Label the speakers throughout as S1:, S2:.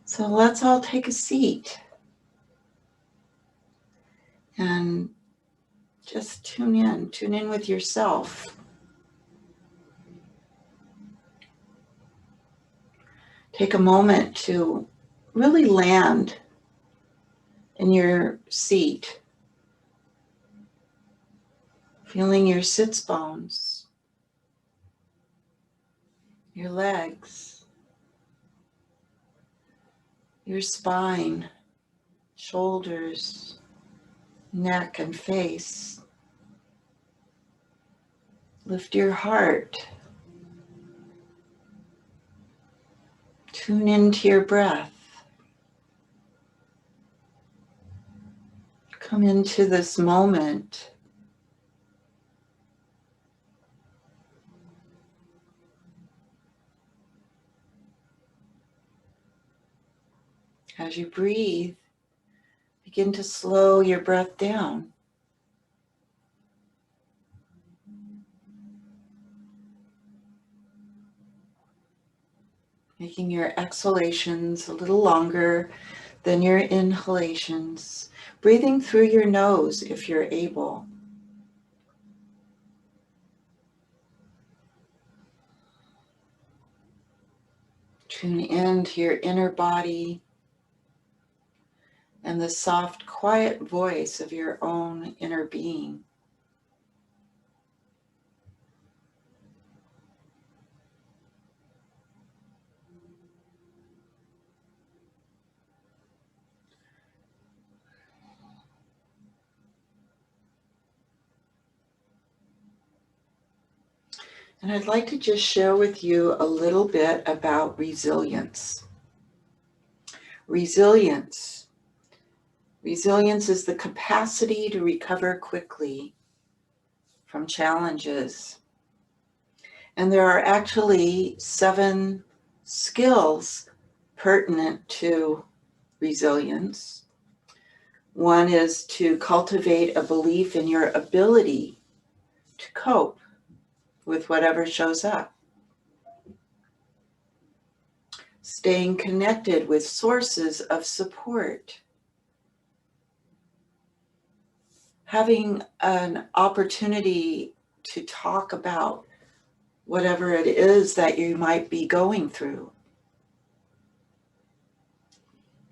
S1: So let's all take a seat and just tune in with yourself. Take a moment to really land in your seat, feeling your sits bones, your legs, your spine, shoulders, neck and face. Lift your heart. Tune into your breath. Come into this moment. As you breathe, begin to slow your breath down. Making your exhalations a little longer than your inhalations. Breathing through your nose if you're able. Tune into your inner body and the soft, quiet voice of your own inner being. And I'd like to just share with you a little bit about resilience. Resilience. Resilience is the capacity to recover quickly from challenges. And there are actually 7 skills pertinent to resilience. One is to cultivate a belief in your ability to cope with whatever shows up. Staying connected with sources of support. Having an opportunity to talk about whatever it is that you might be going through.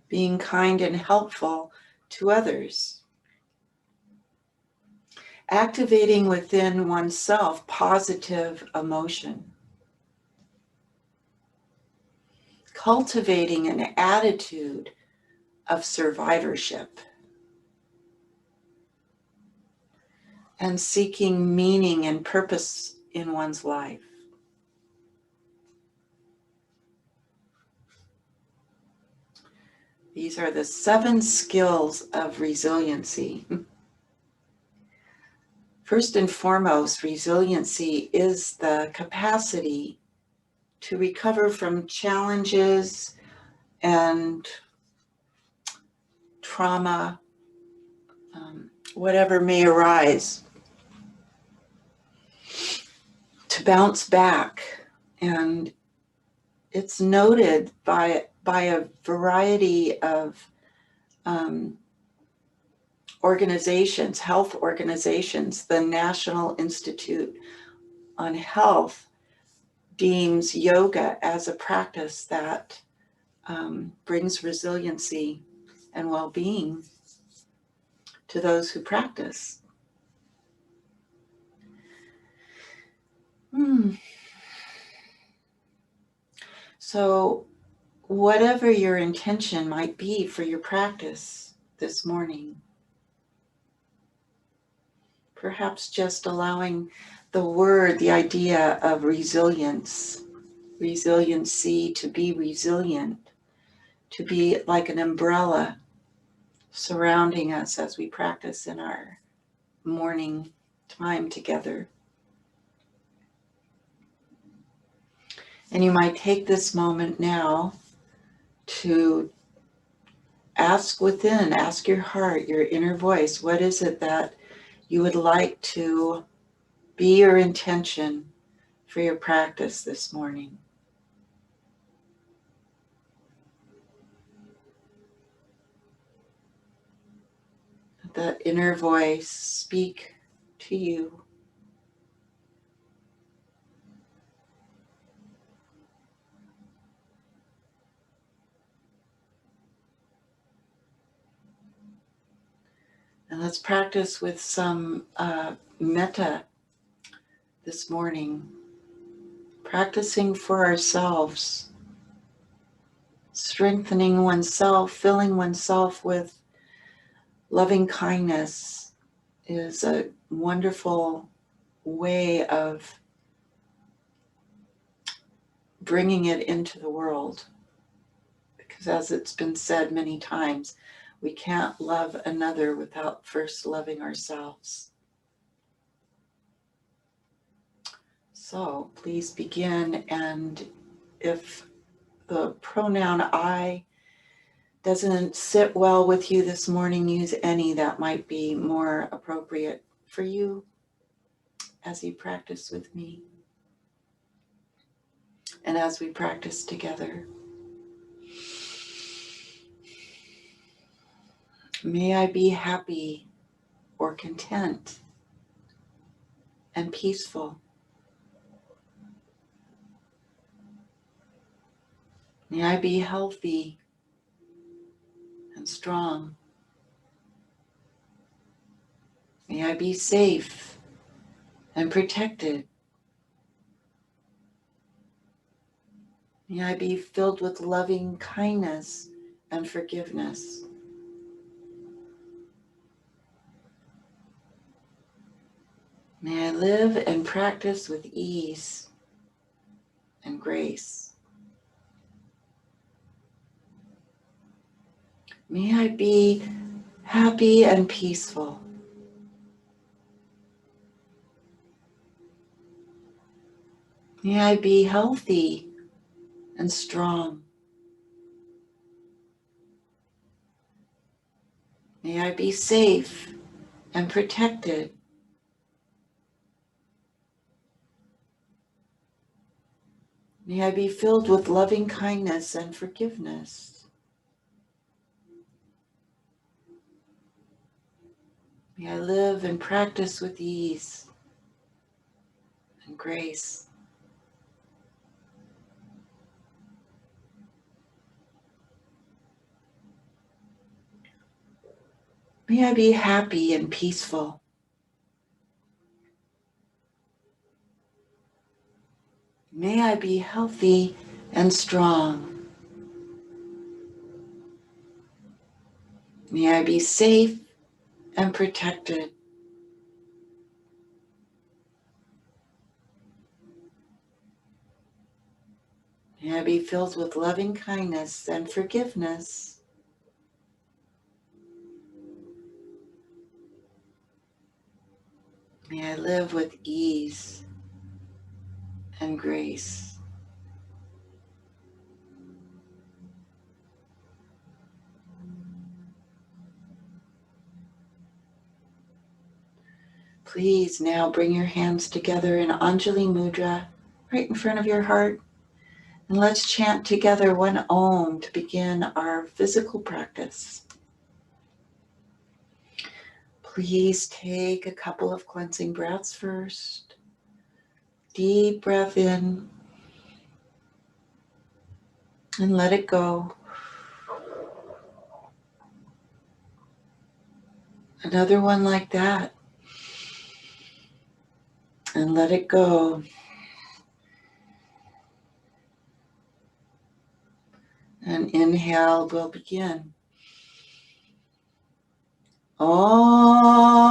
S1: Being kind and helpful to others. Activating within oneself positive emotion. Cultivating an attitude of survivorship. And seeking meaning and purpose in one's life. These are the 7 skills of resiliency. First and foremost, resiliency is the capacity to recover from challenges and trauma, whatever may arise, to bounce back. And it's noted by a variety of organizations, health organizations. The National Institute on Health deems yoga as a practice that brings resiliency and well-being to those who practice. So whatever your intention might be for your practice this morning, perhaps just allowing the idea of resilience, resiliency, to be resilient, to be like an umbrella surrounding us as we practice in our morning time together. And you might take this moment now to ask your heart, your inner voice, what is it that you would like to be your intention for your practice this morning? the inner voice speak to you. And let's practice with some metta this morning. Practicing for ourselves, strengthening oneself, filling oneself with loving kindness is a wonderful way of bringing it into the world. Because as it's been said many times, we can't love another without first loving ourselves. So please begin, and if the pronoun I doesn't sit well with you this morning, use any that might be more appropriate for you as you practice with me and as we practice together. May I be happy or content and peaceful. May I be healthy and strong. May I be safe and protected. May I be filled with loving kindness and forgiveness. May I live and practice with ease and grace. May I be happy and peaceful. May I be healthy and strong. May I be safe and protected. May I be filled with loving kindness and forgiveness. May I live and practice with ease and grace. May I be happy and peaceful. May I be healthy and strong. May I be safe and protected. May I be filled with loving kindness and forgiveness. May I live with ease and grace. Please now bring your hands together in Anjali Mudra right in front of your heart. And let's chant together one Om to begin our physical practice. Please take a couple of cleansing breaths first. Deep breath in and let it go. Another one like that. And let it go. And inhale, we'll begin. Om.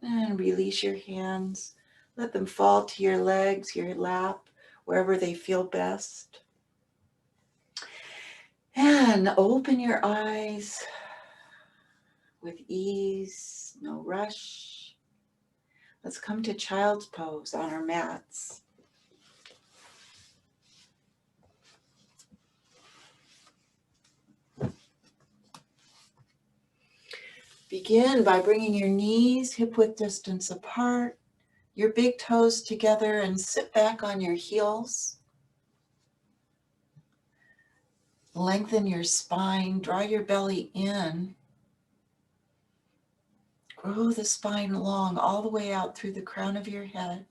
S1: And release your hands. Let them fall to your legs, your lap, wherever they feel best. And open your eyes with ease, no rush. Let's come to child's pose on our mats. Begin by bringing your knees hip width distance apart, your big toes together and sit back on your heels. Lengthen your spine, draw your belly in. Grow the spine long all the way out through the crown of your head.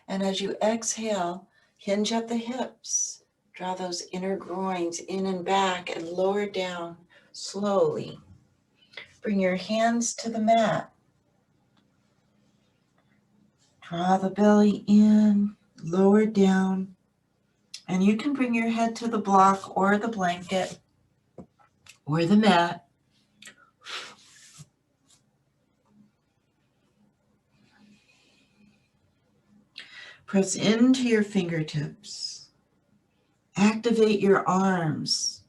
S1: And as you exhale, hinge at the hips. Draw those inner groins in and back and lower down slowly. Bring your hands to the mat. Draw the belly in, lower down. And you can bring your head to the block or the blanket or the mat. Press into your fingertips. Activate your arms.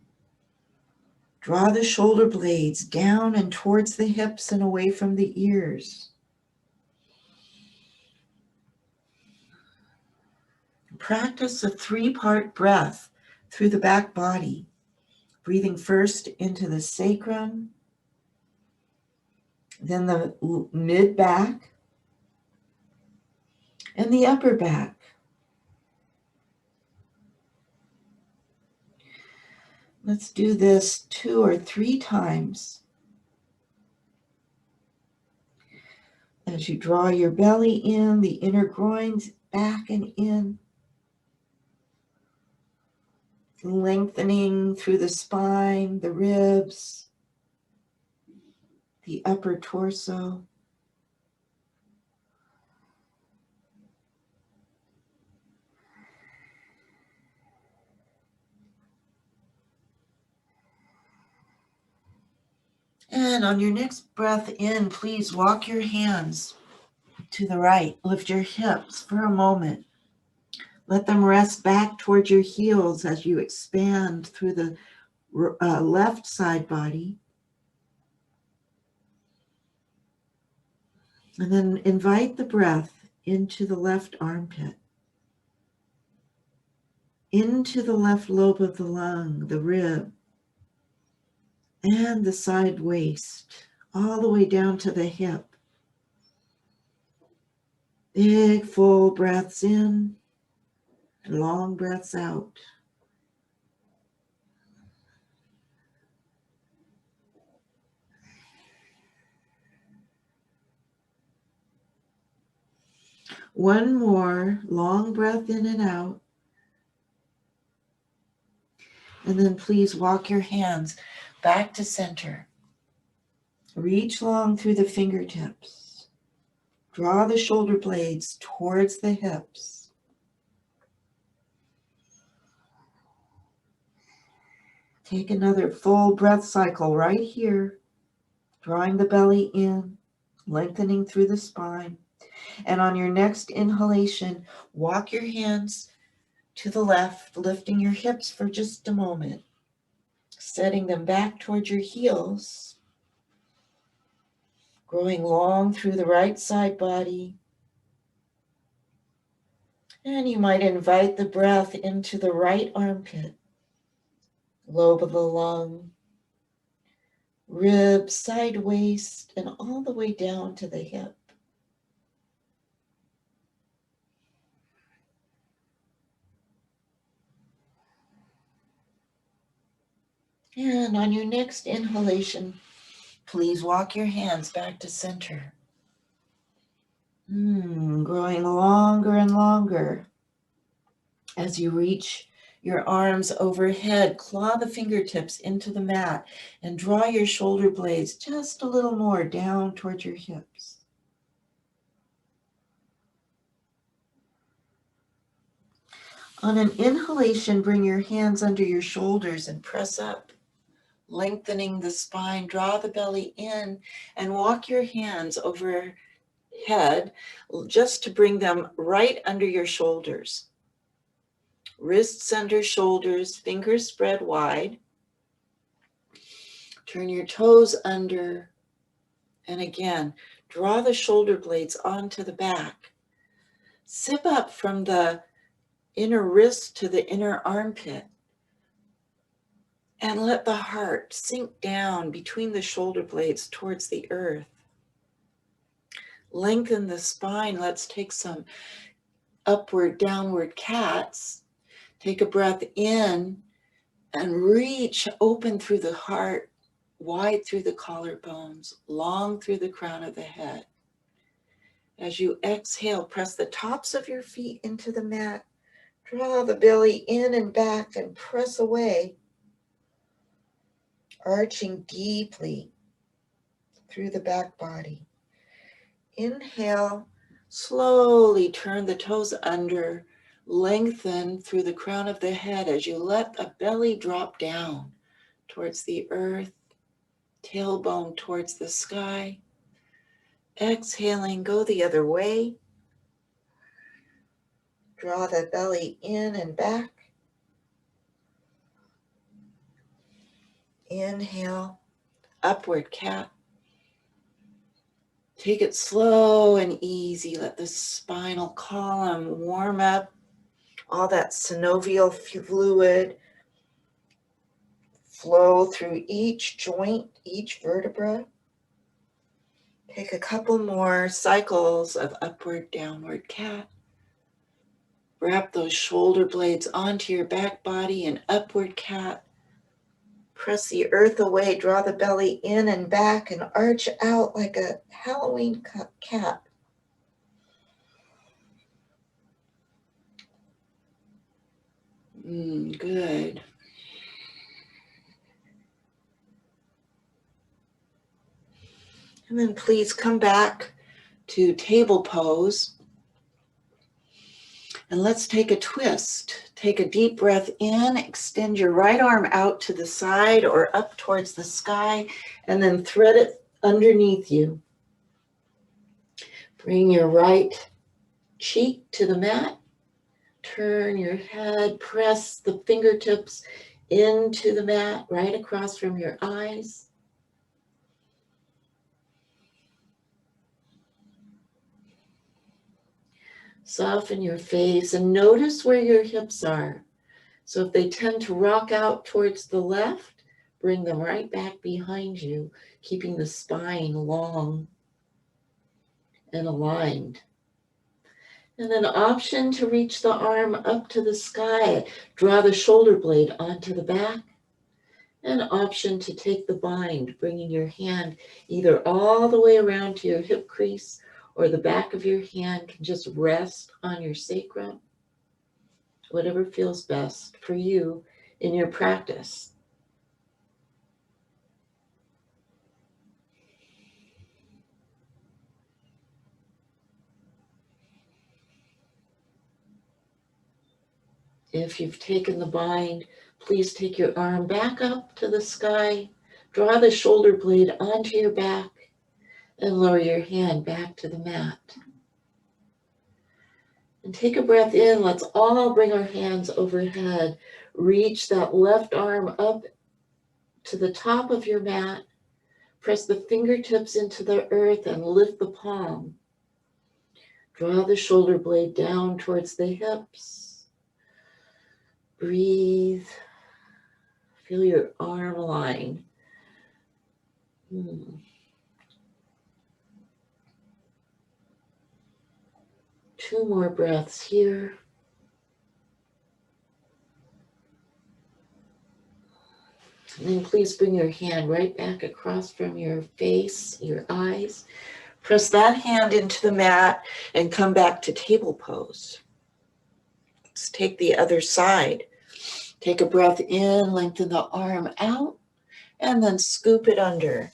S1: Draw the shoulder blades down and towards the hips and away from the ears. Practice a 3-part breath through the back body, breathing first into the sacrum, then the mid-back, and the upper back. Let's do this 2 or 3 times. As you draw your belly in, the inner groins back and in, lengthening through the spine, the ribs, the upper torso. And on your next breath in, please walk your hands to the right. Lift your hips for a moment. Let them rest back towards your heels as you expand through the left side body. And then invite the breath into the left armpit, into the left lobe of the lung, the rib, and the side waist, all the way down to the hip. Big, full breaths in, and long breaths out. One more long breath in and out. And then please walk your hands back to center. Reach long through the fingertips. Draw the shoulder blades towards the hips. Take another full breath cycle right here, drawing the belly in, lengthening through the spine. And on your next inhalation, walk your hands to the left, lifting your hips for just a moment, setting them back towards your heels, growing long through the right side body. And you might invite the breath into the right armpit, lobe of the lung, ribs, side waist, and all the way down to the hip. And on your next inhalation, please walk your hands back to center. Growing longer and longer. As you reach your arms overhead, claw the fingertips into the mat and draw your shoulder blades just a little more down towards your hips. On an inhalation, bring your hands under your shoulders and press up, lengthening the spine. Draw the belly in and walk your hands overhead just to bring them right under your shoulders. Wrists under shoulders, fingers spread wide. Turn your toes under, and again, draw the shoulder blades onto the back. Sip up from the inner wrist to the inner armpit, and let the heart sink down between the shoulder blades towards the earth. Lengthen the spine. Let's take some upward, downward cats. Take a breath in and reach open through the heart, wide through the collarbones, long through the crown of the head. As you exhale, press the tops of your feet into the mat. Draw the belly in and back and press away, arching deeply through the back body. Inhale, slowly turn the toes under, lengthen through the crown of the head as you let the belly drop down towards the earth, tailbone towards the sky. Exhaling, go the other way. Draw the belly in and back. Inhale, upward cat. Take it slow and easy. Let the spinal column warm up. All that synovial fluid flow through each joint, each vertebra. Take a couple more cycles of upward, downward cat. Wrap those shoulder blades onto your back body and upward cat. Press the earth away, draw the belly in and back and arch out like a Halloween cat. Good. And then please come back to table pose. And let's take a twist. Take a deep breath in, extend your right arm out to the side or up towards the sky, and then thread it underneath you. Bring your right cheek to the mat. Turn your head, press the fingertips into the mat right across from your eyes. Soften your face and notice where your hips are. So if they tend to rock out towards the left, bring them right back behind you, keeping the spine long and aligned. And then option to reach the arm up to the sky. Draw the shoulder blade onto the back. And option to take the bind, bringing your hand either all the way around to your hip crease or the back of your hand can just rest on your sacrum. Whatever feels best for you in your practice. If you've taken the bind, please take your arm back up to the sky, draw the shoulder blade onto your back, and lower your hand back to the mat. And take a breath in. Let's all bring our hands overhead. Reach that left arm up to the top of your mat. Press the fingertips into the earth and lift the palm. Draw the shoulder blade down towards the hips. Breathe. Feel your arm line. Two more breaths here. And then please bring your hand right back across from your face, your eyes. Press that hand into the mat and come back to table pose. Let's take the other side. Take a breath in, lengthen the arm out, and then scoop it under.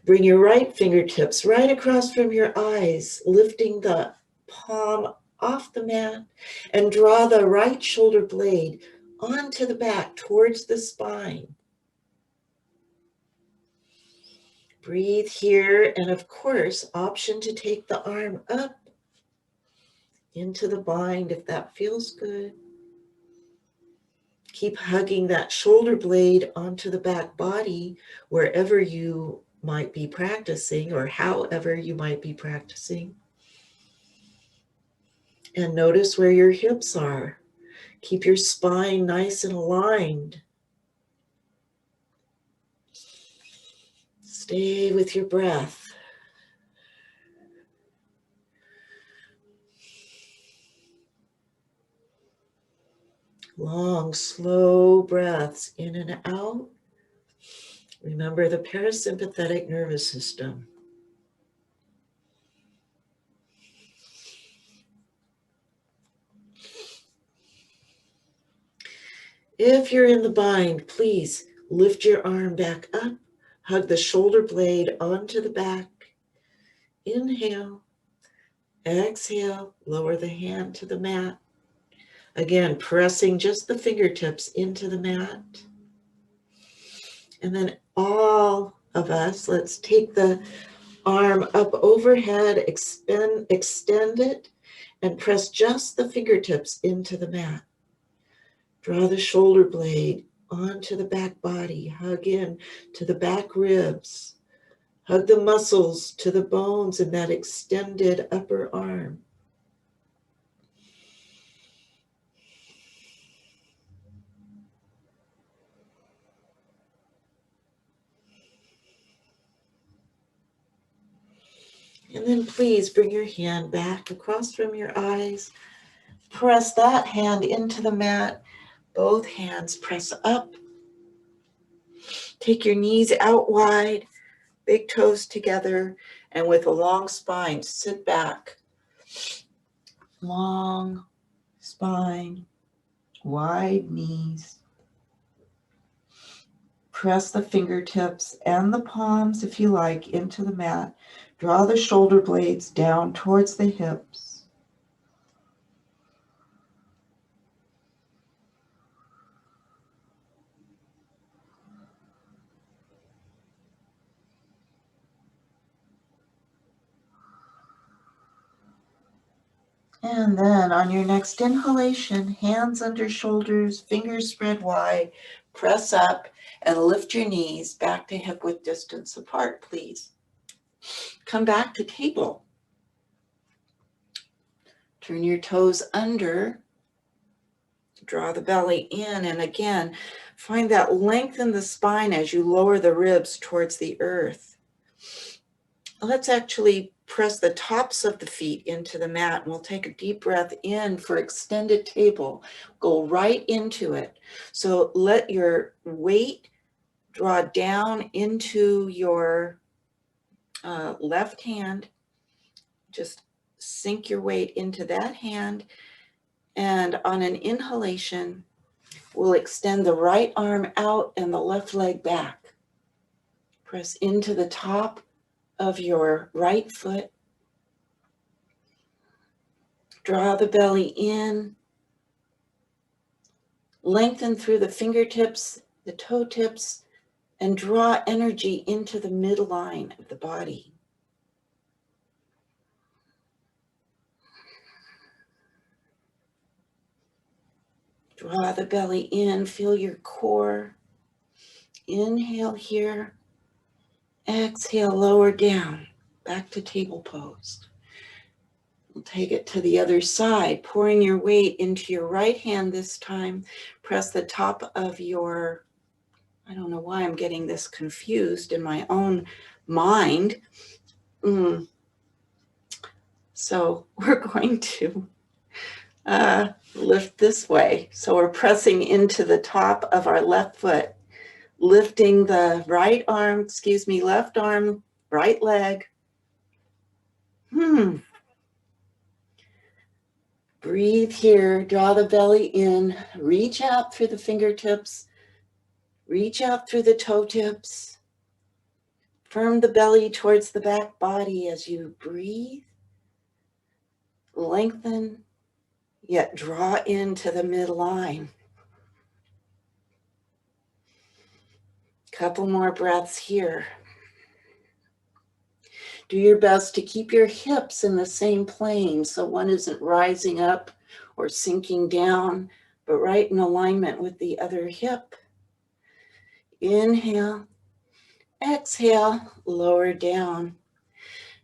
S1: Bring your right fingertips right across from your eyes, lifting the palm off the mat, and draw the right shoulder blade onto the back towards the spine. Breathe here, and of course, option to take the arm up into the bind if that feels good. Keep hugging that shoulder blade onto the back body wherever you might be practicing or however you might be practicing. And notice where your hips are. Keep your spine nice and aligned. Stay with your breath. Long, slow breaths in and out. Remember the parasympathetic nervous system. If you're in the bind, please lift your arm back up. Hug the shoulder blade onto the back. Inhale. Exhale. Lower the hand to the mat. Again, pressing just the fingertips into the mat. And then all of us, let's take the arm up overhead, extend it, and press just the fingertips into the mat. Draw the shoulder blade onto the back body. Hug in to the back ribs. Hug the muscles to the bones in that extended upper arm. And then please bring your hand back across from your eyes. Press that hand into the mat. Both hands press up. Take your knees out wide, big toes together, and with a long spine, sit back. Long spine, wide knees. Press the fingertips and the palms, if you like, into the mat. Draw the shoulder blades down towards the hips. And then on your next inhalation, hands under shoulders, fingers spread wide, press up and lift your knees back to hip width distance apart, please. Come back to table. Turn your toes under. Draw the belly in, and again, find that length in the spine as you lower the ribs towards the earth. Let's actually press the tops of the feet into the mat, and we'll take a deep breath in for extended table. Go right into it. So let your weight draw down into your left hand. Just sink your weight into that hand, and on an inhalation, we'll extend the right arm out and the left leg back. Press into the top of your right foot. Draw the belly in. Lengthen through the fingertips, the toe tips, and draw energy into the midline of the body. Draw the belly in, feel your core. Inhale here. Exhale, lower down, back to table pose. We'll take it to the other side, pouring your weight into your right hand this time. Press the top of your, I don't know why I'm getting this confused in my own mind. So we're going to lift this way. So we're pressing into the top of our left foot, lifting the right arm, left arm, right leg. Breathe here, draw the belly in, reach out through the fingertips, reach out through the toe tips. Firm the belly towards the back body as you breathe. Lengthen, yet draw into the midline. Couple more breaths here. Do your best to keep your hips in the same plane so one isn't rising up or sinking down, but right in alignment with the other hip. Inhale, exhale, lower down,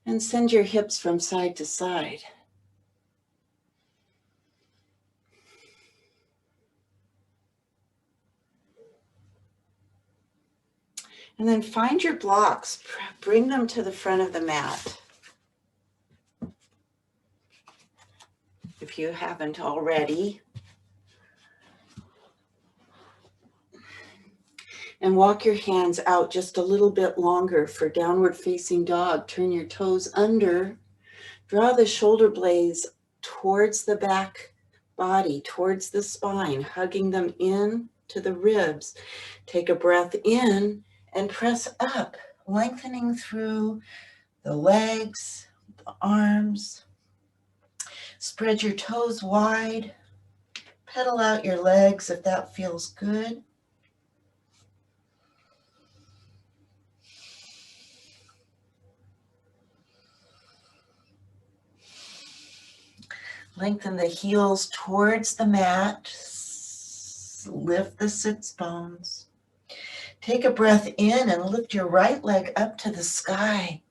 S1: and send your hips from side to side. And then find your blocks, bring them to the front of the mat. If you haven't already. And walk your hands out just a little bit longer for downward facing dog. Turn your toes under. Draw the shoulder blades towards the back body, towards the spine, hugging them in to the ribs. Take a breath in and press up, lengthening through the legs, the arms. Spread your toes wide. Pedal out your legs if that feels good. Lengthen the heels towards the mat. Lift the sits bones. Take a breath in and lift your right leg up to the sky.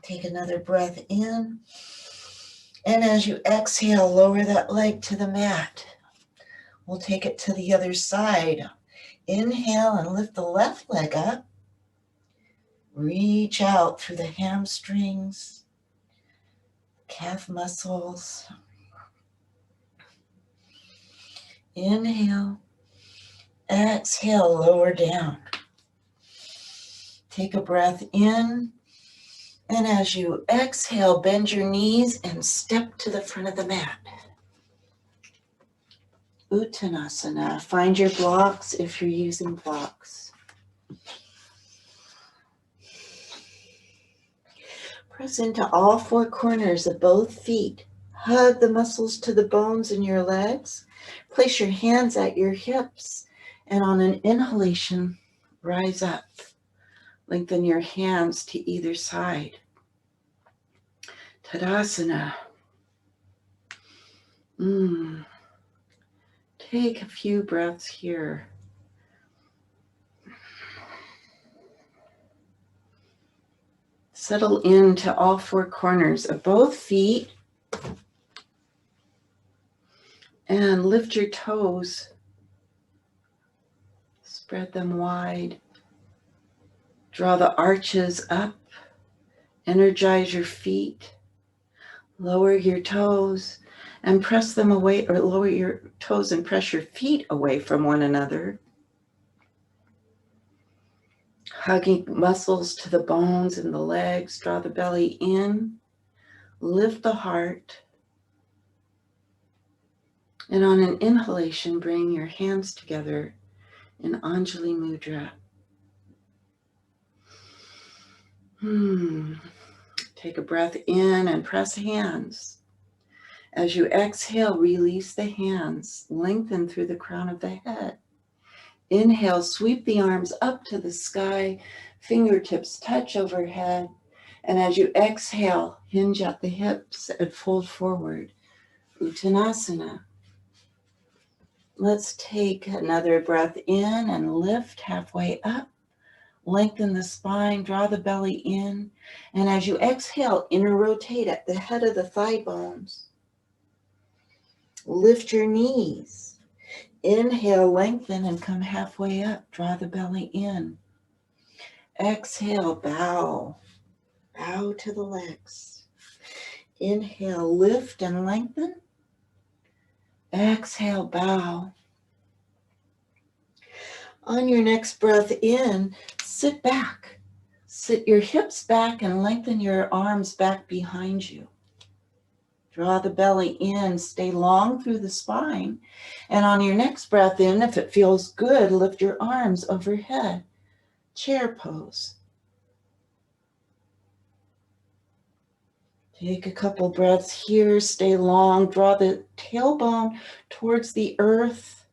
S1: Take another breath in. And as you exhale, lower that leg to the mat. We'll take it to the other side. Inhale and lift the left leg up. Reach out through the hamstrings, calf muscles. Inhale. Exhale, lower down. Take a breath in. And as you exhale, bend your knees and step to the front of the mat. Uttanasana. Find your blocks if you're using blocks. Press into all four corners of both feet. Hug the muscles to the bones in your legs. Place your hands at your hips. And on an inhalation, rise up. Lengthen your hands to either side. Tadasana. Take a few breaths here. Settle into all four corners of both feet. And lift your toes. Spread them wide. Draw the arches up. Energize your feet. Lower your toes and press them away, or lower your toes and press your feet away from one another. Hugging muscles to the bones and the legs. Draw the belly in. Lift the heart. And on an inhalation, bring your hands together in Anjali Mudra. Take a breath in and press hands. As you exhale, release the hands. Lengthen through the crown of the head. Inhale, sweep the arms up to the sky. Fingertips touch overhead. And as you exhale, hinge at the hips and fold forward. Uttanasana. Let's take another breath in and lift halfway up. Lengthen the spine, draw the belly in. And as you exhale, inner rotate at the head of the thigh bones. Lift your knees. Inhale, lengthen and come halfway up. Draw the belly in. Exhale, bow. Bow to the legs. Inhale, lift and lengthen. Exhale, bow. On your next breath in, sit back. Sit your hips back and lengthen your arms back behind you. Draw the belly in, stay long through the spine. And on your next breath in, if it feels good, lift your arms overhead. Chair pose. Take a couple breaths here, stay long, draw the tailbone towards the earth.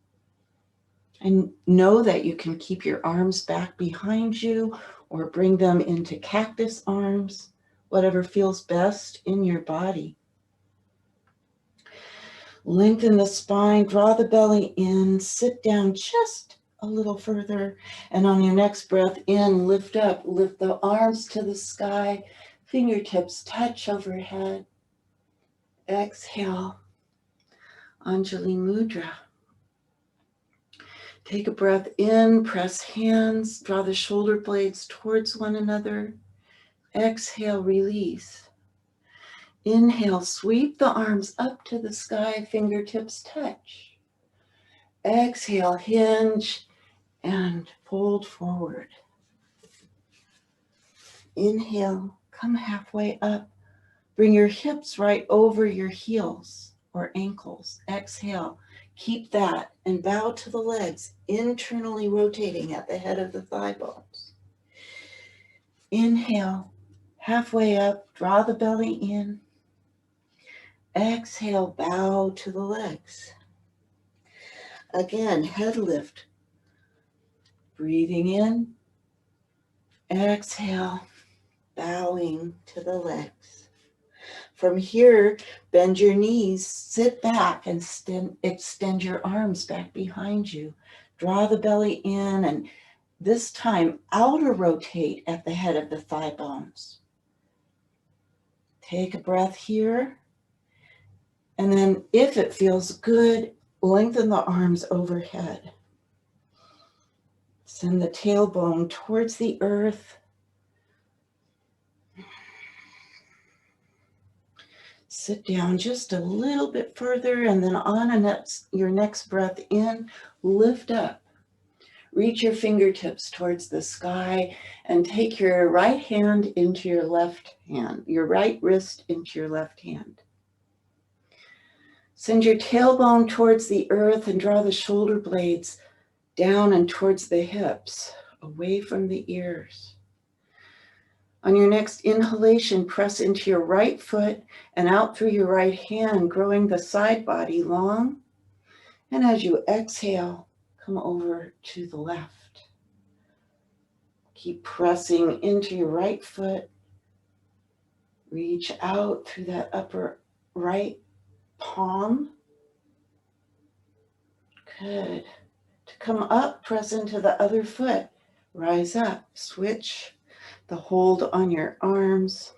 S1: And know that you can keep your arms back behind you or bring them into cactus arms, whatever feels best in your body. Lengthen the spine, draw the belly in, sit down just a little further. And on your next breath in, lift up, lift the arms to the sky, Fingertips touch overhead. Exhale, Anjali Mudra. Take a breath in, press hands, draw the shoulder blades towards one another. Exhale, release. Inhale, sweep the arms up to the sky, fingertips touch. Exhale, hinge and fold forward. Inhale, come halfway up. Bring your hips right over your heels or ankles. Exhale, keep that and bow to the legs, internally rotating at the head of the thigh bones. Inhale, halfway up, draw the belly in. Exhale, bow to the legs. Again, head lift. Breathing in. Exhale, bowing to the legs. From here, bend your knees, sit back and extend your arms back behind you. Draw the belly in and this time outer rotate at the head of the thigh bones. Take a breath here. And then if it feels good, lengthen the arms overhead. Send the tailbone towards the earth. Sit down just a little bit further, and then on your next breath in, lift up. Reach your fingertips towards the sky and take your right hand into your left hand, your right wrist into your left hand. Send your tailbone towards the earth and draw the shoulder blades down and towards the hips, away from the ears. On your next inhalation, press into your right foot and out through your right hand, growing the side body long. And as you exhale, come over to the left. Keep pressing into your right foot. Reach out through that upper right palm. Good. To come up, press into the other foot. Rise up, switch the hold on your arms.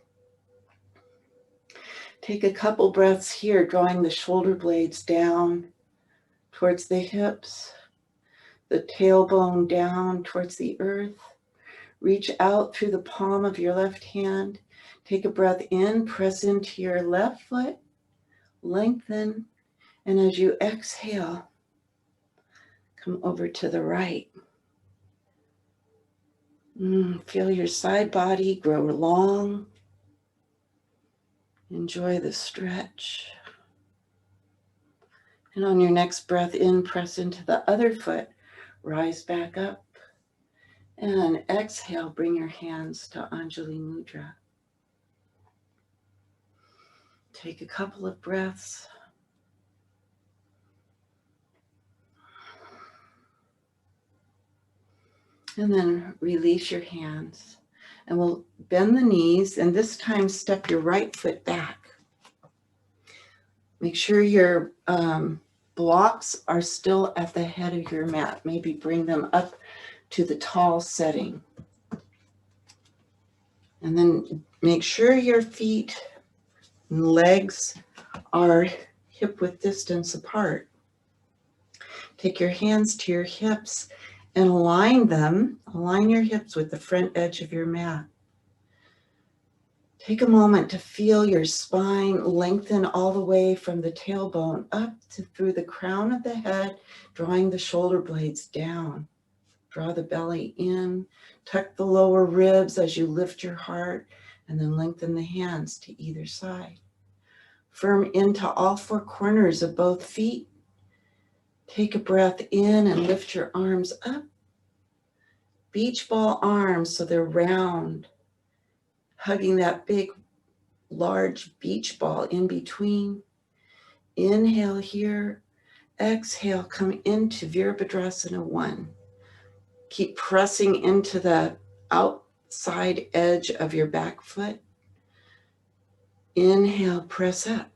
S1: Take a couple breaths here, drawing the shoulder blades down towards the hips, the tailbone down towards the earth. Reach out through the palm of your left hand. Take a breath in, press into your left foot, lengthen, and as you exhale, come over to the right. Feel your side body grow long. Enjoy the stretch. And on your next breath in, press into the other foot, rise back up. And exhale, bring your hands to Anjali Mudra. Take a couple of breaths. And then release your hands. And we'll bend the knees and this time step your right foot back. Make sure your blocks are still at the head of your mat. Maybe bring them up to the tall setting. And then make sure your feet and legs are hip width distance apart. Take your hands to your hips and align your hips with the front edge of your mat. Take a moment to feel your spine lengthen all the way from the tailbone up to through the crown of the head, drawing the shoulder blades down. Draw the belly in, tuck the lower ribs as you lift your heart, and then lengthen the hands to either side. Firm into all four corners of both feet. Take a breath in and lift your arms up. Beach ball arms so they're round, hugging that big, large beach ball in between. Inhale here. Exhale, come into Virabhadrasana 1. Keep pressing into the outside edge of your back foot. Inhale, press up.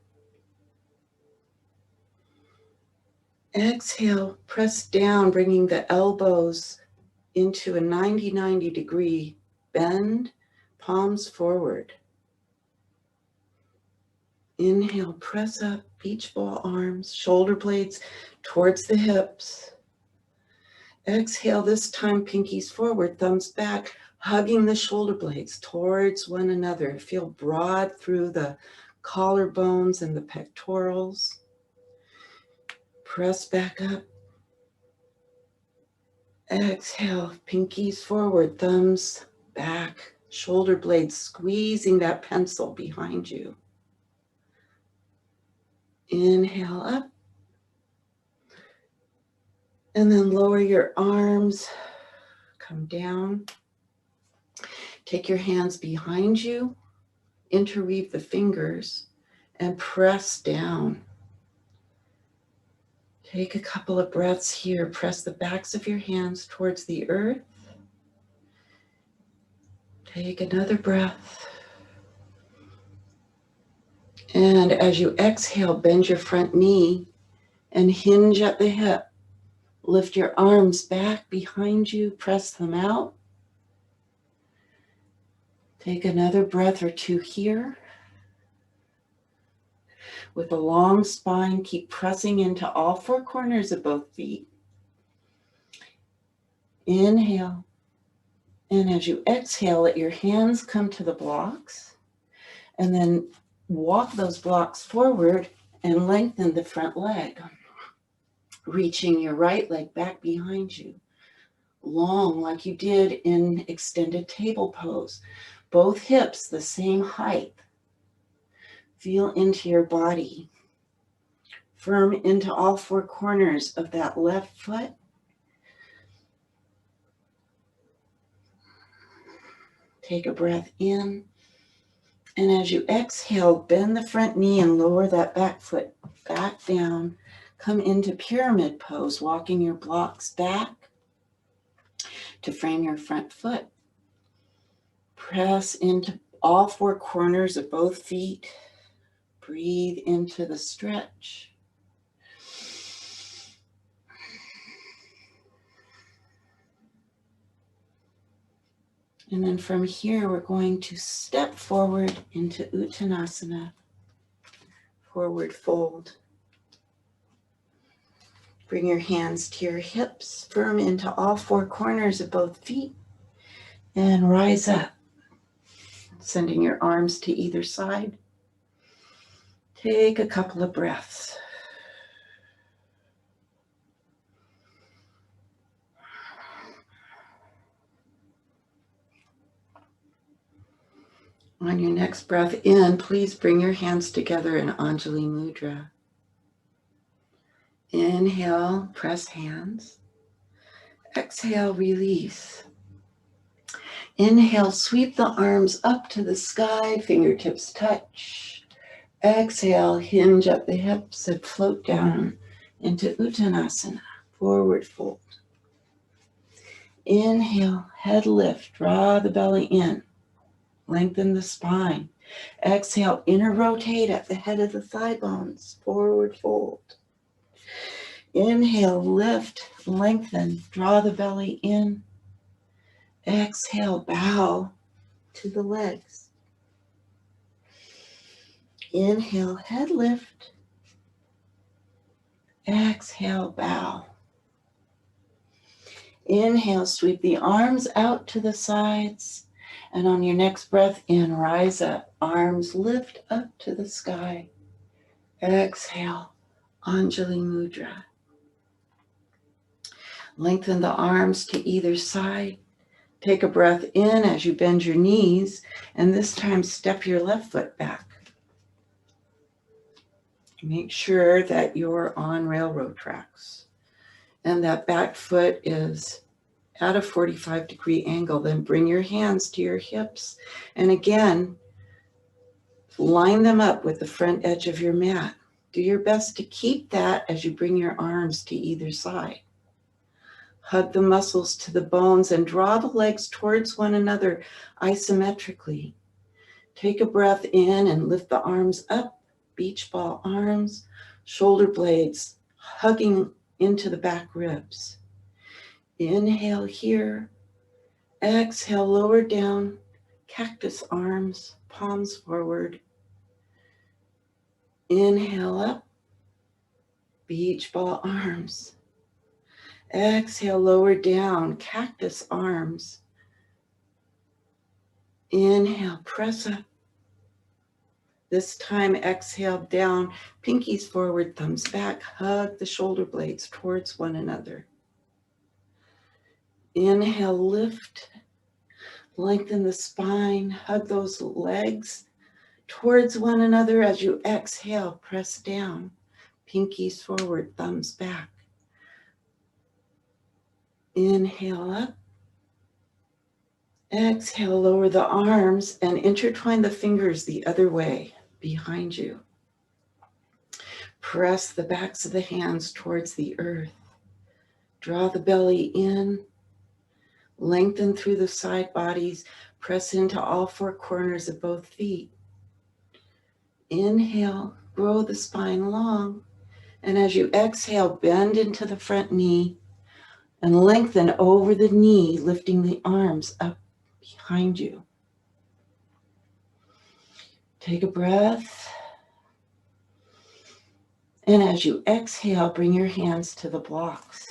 S1: Exhale, press down, bringing the elbows into a 90-90 degree bend, palms forward. Inhale, press up, beach ball arms, shoulder blades towards the hips. Exhale, this time pinkies forward, thumbs back, hugging the shoulder blades towards one another. Feel broad through the collarbones and the pectorals. Press back up. Exhale, pinkies forward, thumbs back, shoulder blades squeezing that pencil behind you. Inhale up. And then lower your arms, come down. Take your hands behind you, interweave the fingers, and press down. Take a couple of breaths here. Press the backs of your hands towards the earth. Take another breath. And as you exhale, bend your front knee and hinge at the hip. Lift your arms back behind you, press them out. Take another breath or two here. With a long spine, keep pressing into all four corners of both feet. Inhale. And as you exhale, let your hands come to the blocks. And then walk those blocks forward and lengthen the front leg. Reaching your right leg back behind you. Long like you did in extended table pose. Both hips the same height. Feel into your body. Firm into all four corners of that left foot. Take a breath in. And as you exhale, bend the front knee and lower that back foot back down. Come into pyramid pose, walking your blocks back to frame your front foot. Press into all four corners of both feet. Breathe into the stretch. And then from here, we're going to step forward into Uttanasana, forward fold. Bring your hands to your hips, firm into all four corners of both feet, and rise up, sending your arms to either side. Take a couple of breaths. On your next breath in, please bring your hands together in Anjali Mudra. Inhale, press hands. Exhale, release. Inhale, sweep the arms up to the sky, fingertips touch. Exhale, hinge at the hips and float down into Uttanasana, forward fold. Inhale, head lift, draw the belly in, lengthen the spine. Exhale, inner rotate at the head of the thigh bones, forward fold. Inhale, lift, lengthen, draw the belly in. Exhale, bow to the legs. Inhale, head lift. Exhale, bow. Inhale, sweep the arms out to the sides. And on your next breath in, rise up. Arms lift up to the sky. Exhale, Anjali Mudra. Lengthen the arms to either side. Take a breath in as you bend your knees, and this time step your left foot back. Make sure that you're on railroad tracks and that back foot is at a 45-degree angle. Then bring your hands to your hips, and again, line them up with the front edge of your mat. Do your best to keep that as you bring your arms to either side. Hug the muscles to the bones and draw the legs towards one another isometrically. Take a breath in and lift the arms up, beach ball arms, shoulder blades hugging into the back ribs. Inhale here, exhale, lower down, cactus arms, palms forward. Inhale up, beach ball arms. Exhale, lower down, cactus arms. Inhale, press up. This time, exhale down, pinkies forward, thumbs back. Hug the shoulder blades towards one another. Inhale, lift. Lengthen the spine. Hug those legs towards one another. As you exhale, press down. Pinkies forward, thumbs back. Inhale up. Exhale, lower the arms and intertwine the fingers the other way behind you. Press the backs of the hands towards the earth. Draw the belly in. Lengthen through the side bodies. Press into all four corners of both feet. Inhale, grow the spine long. And as you exhale, bend into the front knee and lengthen over the knee, lifting the arms up behind you. Take a breath. And as you exhale, bring your hands to the blocks.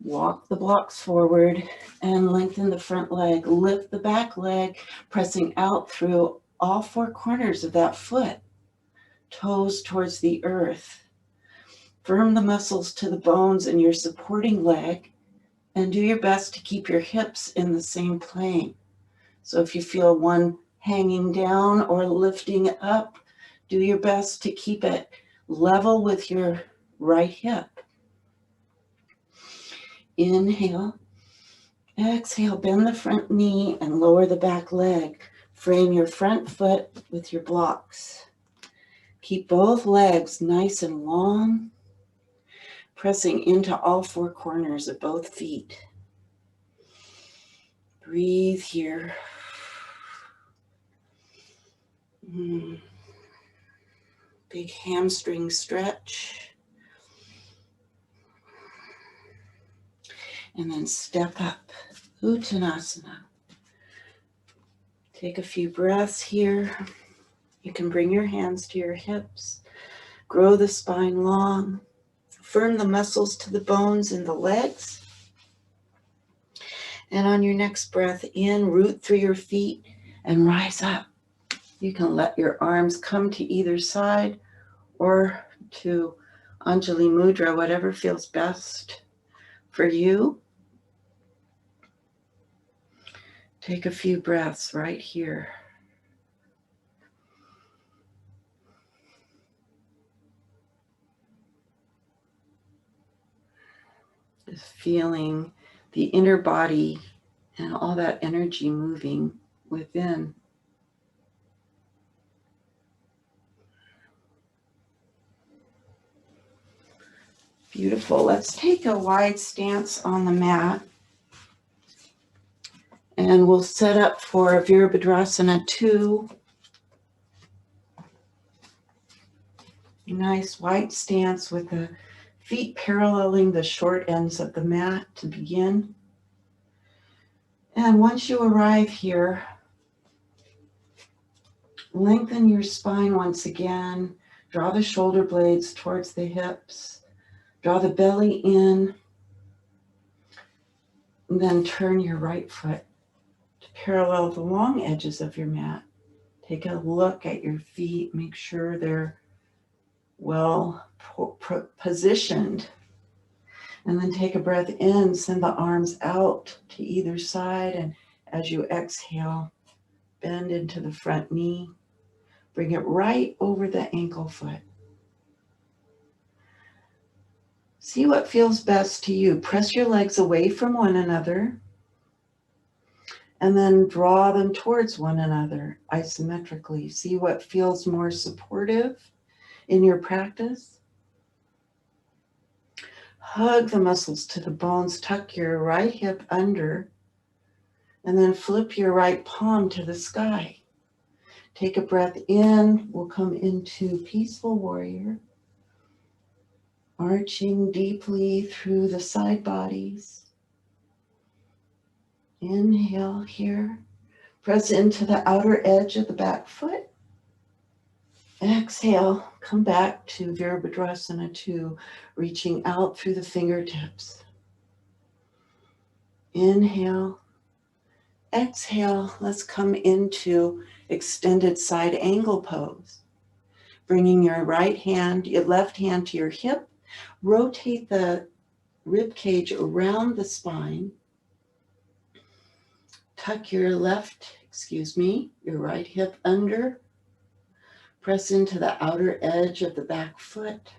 S1: Walk the blocks forward and lengthen the front leg. Lift the back leg, pressing out through all four corners of that foot. Toes towards the earth. Firm the muscles to the bones in your supporting leg and do your best to keep your hips in the same plane. So if you feel one hanging down or lifting up, do your best to keep it level with your right hip. Inhale. Exhale, bend the front knee and lower the back leg. Frame your front foot with your blocks. Keep both legs nice and long, pressing into all four corners of both feet. Breathe here. Big hamstring stretch. And then step up, Uttanasana. Take a few breaths here. You can bring your hands to your hips. Grow the spine long. Firm the muscles to the bones in the legs. And on your next breath in, root through your feet and rise up. You can let your arms come to either side or to Anjali Mudra, whatever feels best for you. Take a few breaths right here. Just feeling the inner body and all that energy moving within. Beautiful. Let's take a wide stance on the mat. And we'll set up for Virabhadrasana 2. Nice wide stance with the feet paralleling the short ends of the mat to begin. And once you arrive here, lengthen your spine once again. Draw the shoulder blades towards the hips. Draw the belly in. And then turn your right foot to parallel the long edges of your mat. Take a look at your feet. Make sure they're well positioned. And then take a breath in. Send the arms out to either side. And as you exhale, bend into the front knee. Bring it right over the ankle foot. See what feels best to you. Press your legs away from one another and then draw them towards one another isometrically. See what feels more supportive in your practice. Hug the muscles to the bones. Tuck your right hip under and then flip your right palm to the sky. Take a breath in. We'll come into peaceful warrior. Arching deeply through the side bodies. Inhale here. Press into the outer edge of the back foot. Exhale, come back to Virabhadrasana 2, reaching out through the fingertips. Inhale. Exhale, let's come into extended side angle pose. Bringing your left hand to your hip, rotate the rib cage around the spine. Tuck your right hip under. Press into the outer edge of the back foot.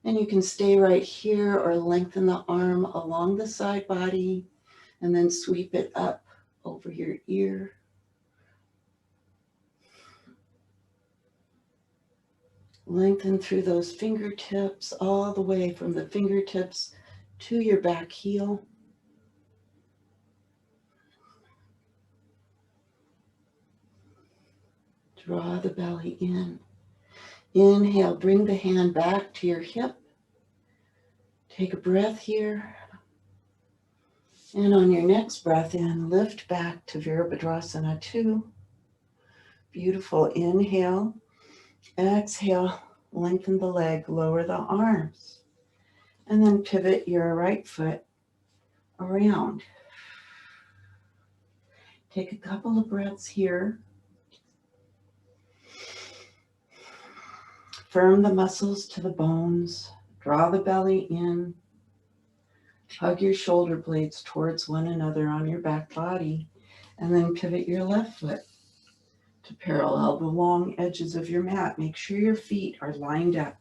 S1: And you can stay right here or lengthen the arm along the side body and then sweep it up over your ear. Lengthen through those fingertips all the way from the fingertips to your back heel. Draw the belly in. Inhale, bring the hand back to your hip. Take a breath here. And on your next breath in, lift back to Virabhadrasana 2. Beautiful. Inhale. Exhale. Lengthen the leg, lower the arms. And then pivot your right foot around. Take a couple of breaths here. Firm the muscles to the bones. Draw the belly in. Hug your shoulder blades towards one another on your back body. And then pivot your left foot to parallel the long edges of your mat. Make sure your feet are lined up.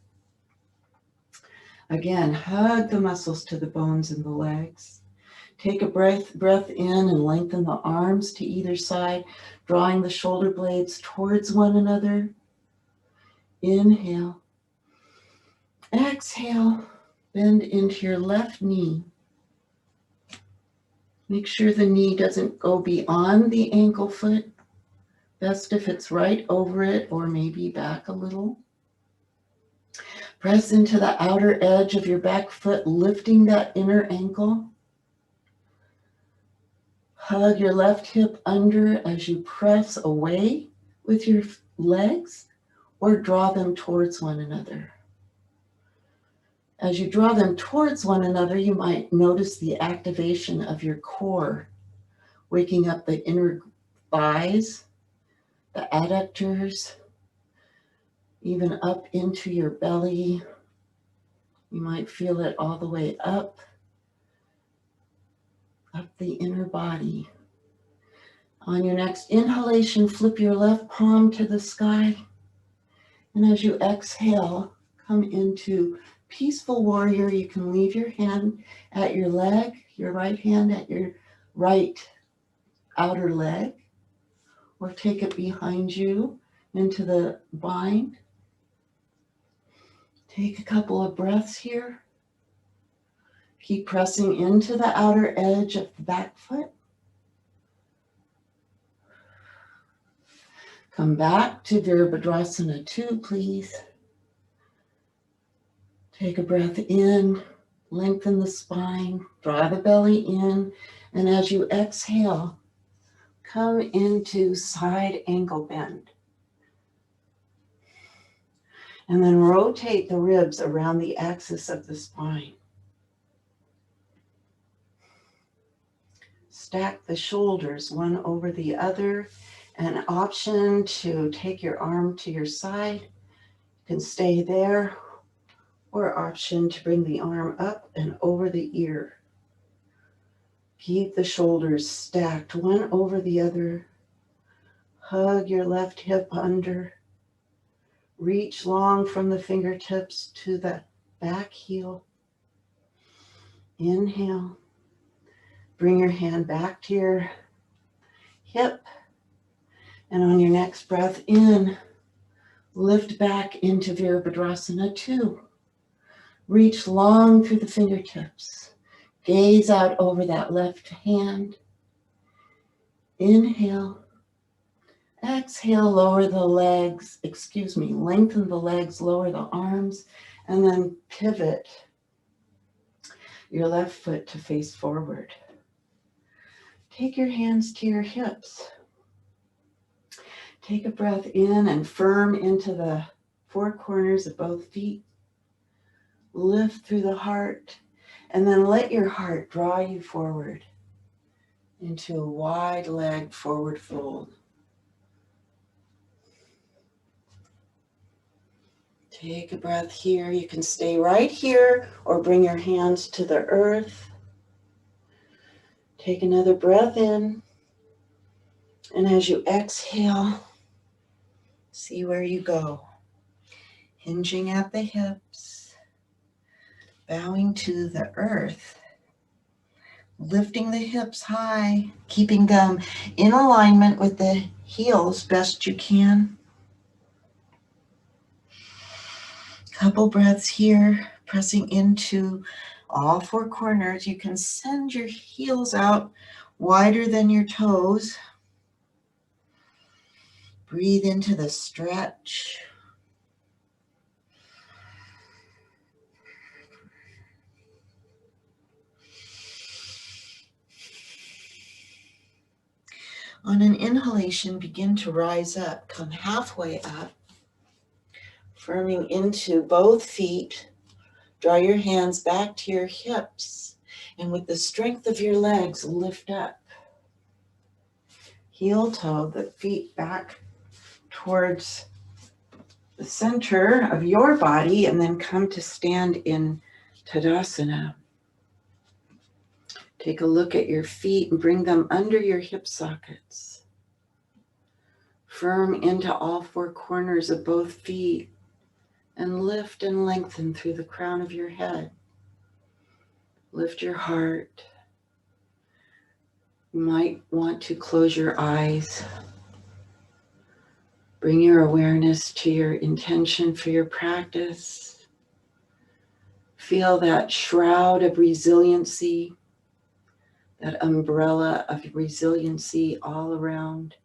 S1: Again, hug the muscles to the bones in the legs. Take a breath in and lengthen the arms to either side, drawing the shoulder blades towards one another. Inhale. Exhale. Bend into your left knee. Make sure the knee doesn't go beyond the ankle foot. Best if it's right over it or maybe back a little. Press into the outer edge of your back foot, lifting that inner ankle. Hug your left hip under as you press away with your legs or draw them towards one another. As you draw them towards one another, you might notice the activation of your core, waking up the inner thighs, the adductors, even up into your belly. You might feel it all the way up the inner body. On your next inhalation, flip your left palm to the sky. And as you exhale, come into peaceful warrior. You can leave your hand at your leg, your right hand at your right outer leg, or take it behind you into the bind. Take a couple of breaths here. Keep pressing into the outer edge of the back foot. Come back to Virabhadrasana 2, please. Take a breath in, lengthen the spine, draw the belly in, and as you exhale, come into side angle bend. And then rotate the ribs around the axis of the spine. Stack the shoulders one over the other. An option to take your arm to your side. You can stay there, or option to bring the arm up and over the ear. Keep the shoulders stacked one over the other. Hug your left hip under. Reach long from the fingertips to the back heel. Inhale. Bring your hand back to your hip. And on your next breath in, lift back into Virabhadrasana 2. Reach long through the fingertips. Gaze out over that left hand. Inhale. Exhale, lengthen the legs, lower the arms, and then pivot your left foot to face forward. Take your hands to your hips. Take a breath in and firm into the four corners of both feet. Lift through the heart, and then let your heart draw you forward into a wide-legged forward fold. Take a breath here. You can stay right here or bring your hands to the earth. Take another breath in. And as you exhale, see where you go. Hinging at the hips, bowing to the earth, lifting the hips high, keeping them in alignment with the heels best you can. Couple breaths here, pressing into all four corners. You can send your heels out wider than your toes. Breathe into the stretch. On an inhalation, begin to rise up. Come halfway up, firming into both feet. Draw your hands back to your hips, and with the strength of your legs, lift up. Heel toe the feet back towards the center of your body, and then come to stand in Tadasana. Take a look at your feet and bring them under your hip sockets. Firm into all four corners of both feet and lift and lengthen through the crown of your head. Lift your heart. You might want to close your eyes. Bring your awareness to your intention for your practice. Feel that shroud of resiliency, that umbrella of resiliency all around.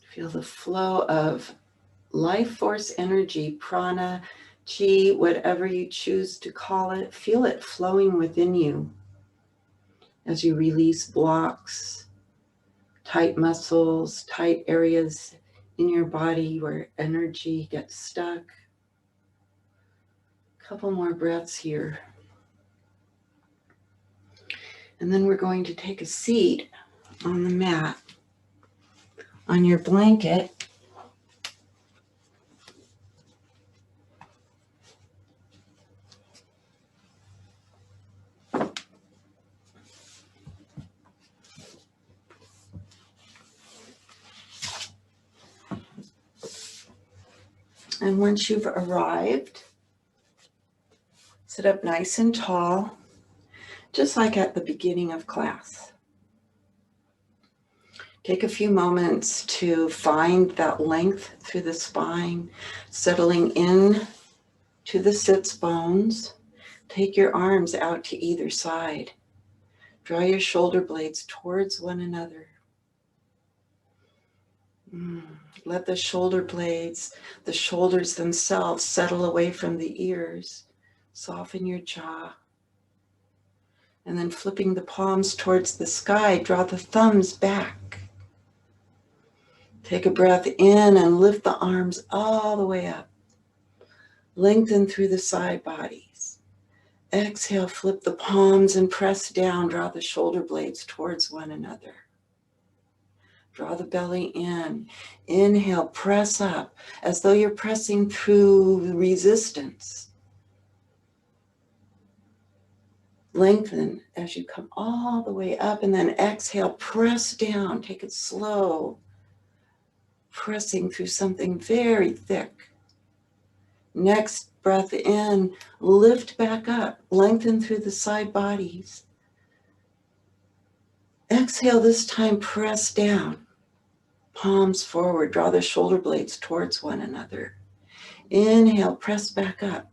S1: Feel the flow of life force energy, prana, chi, whatever you choose to call it. Feel it flowing within you as you release blocks, tight muscles, tight areas in your body where energy gets stuck. Couple more breaths here. And then we're going to take a seat on the mat, on your blanket. And once you've arrived, sit up nice and tall, just like at the beginning of class. Take a few moments to find that length through the spine, settling in to the sits bones. Take your arms out to either side. Draw your shoulder blades towards one another. Let the shoulder blades, the shoulders themselves, settle away from the ears. Soften your jaw. And then flipping the palms towards the sky, draw the thumbs back. Take a breath in and lift the arms all the way up. Lengthen through the side bodies. Exhale, flip the palms and press down. Draw the shoulder blades towards one another. Draw the belly in. Inhale, press up as though you're pressing through resistance. Lengthen as you come all the way up, and then exhale, press down. Take it slow. Pressing through something very thick. Next breath in, lift back up, lengthen through the side bodies. Exhale, this time press down. Palms forward, draw the shoulder blades towards one another. Inhale, press back up.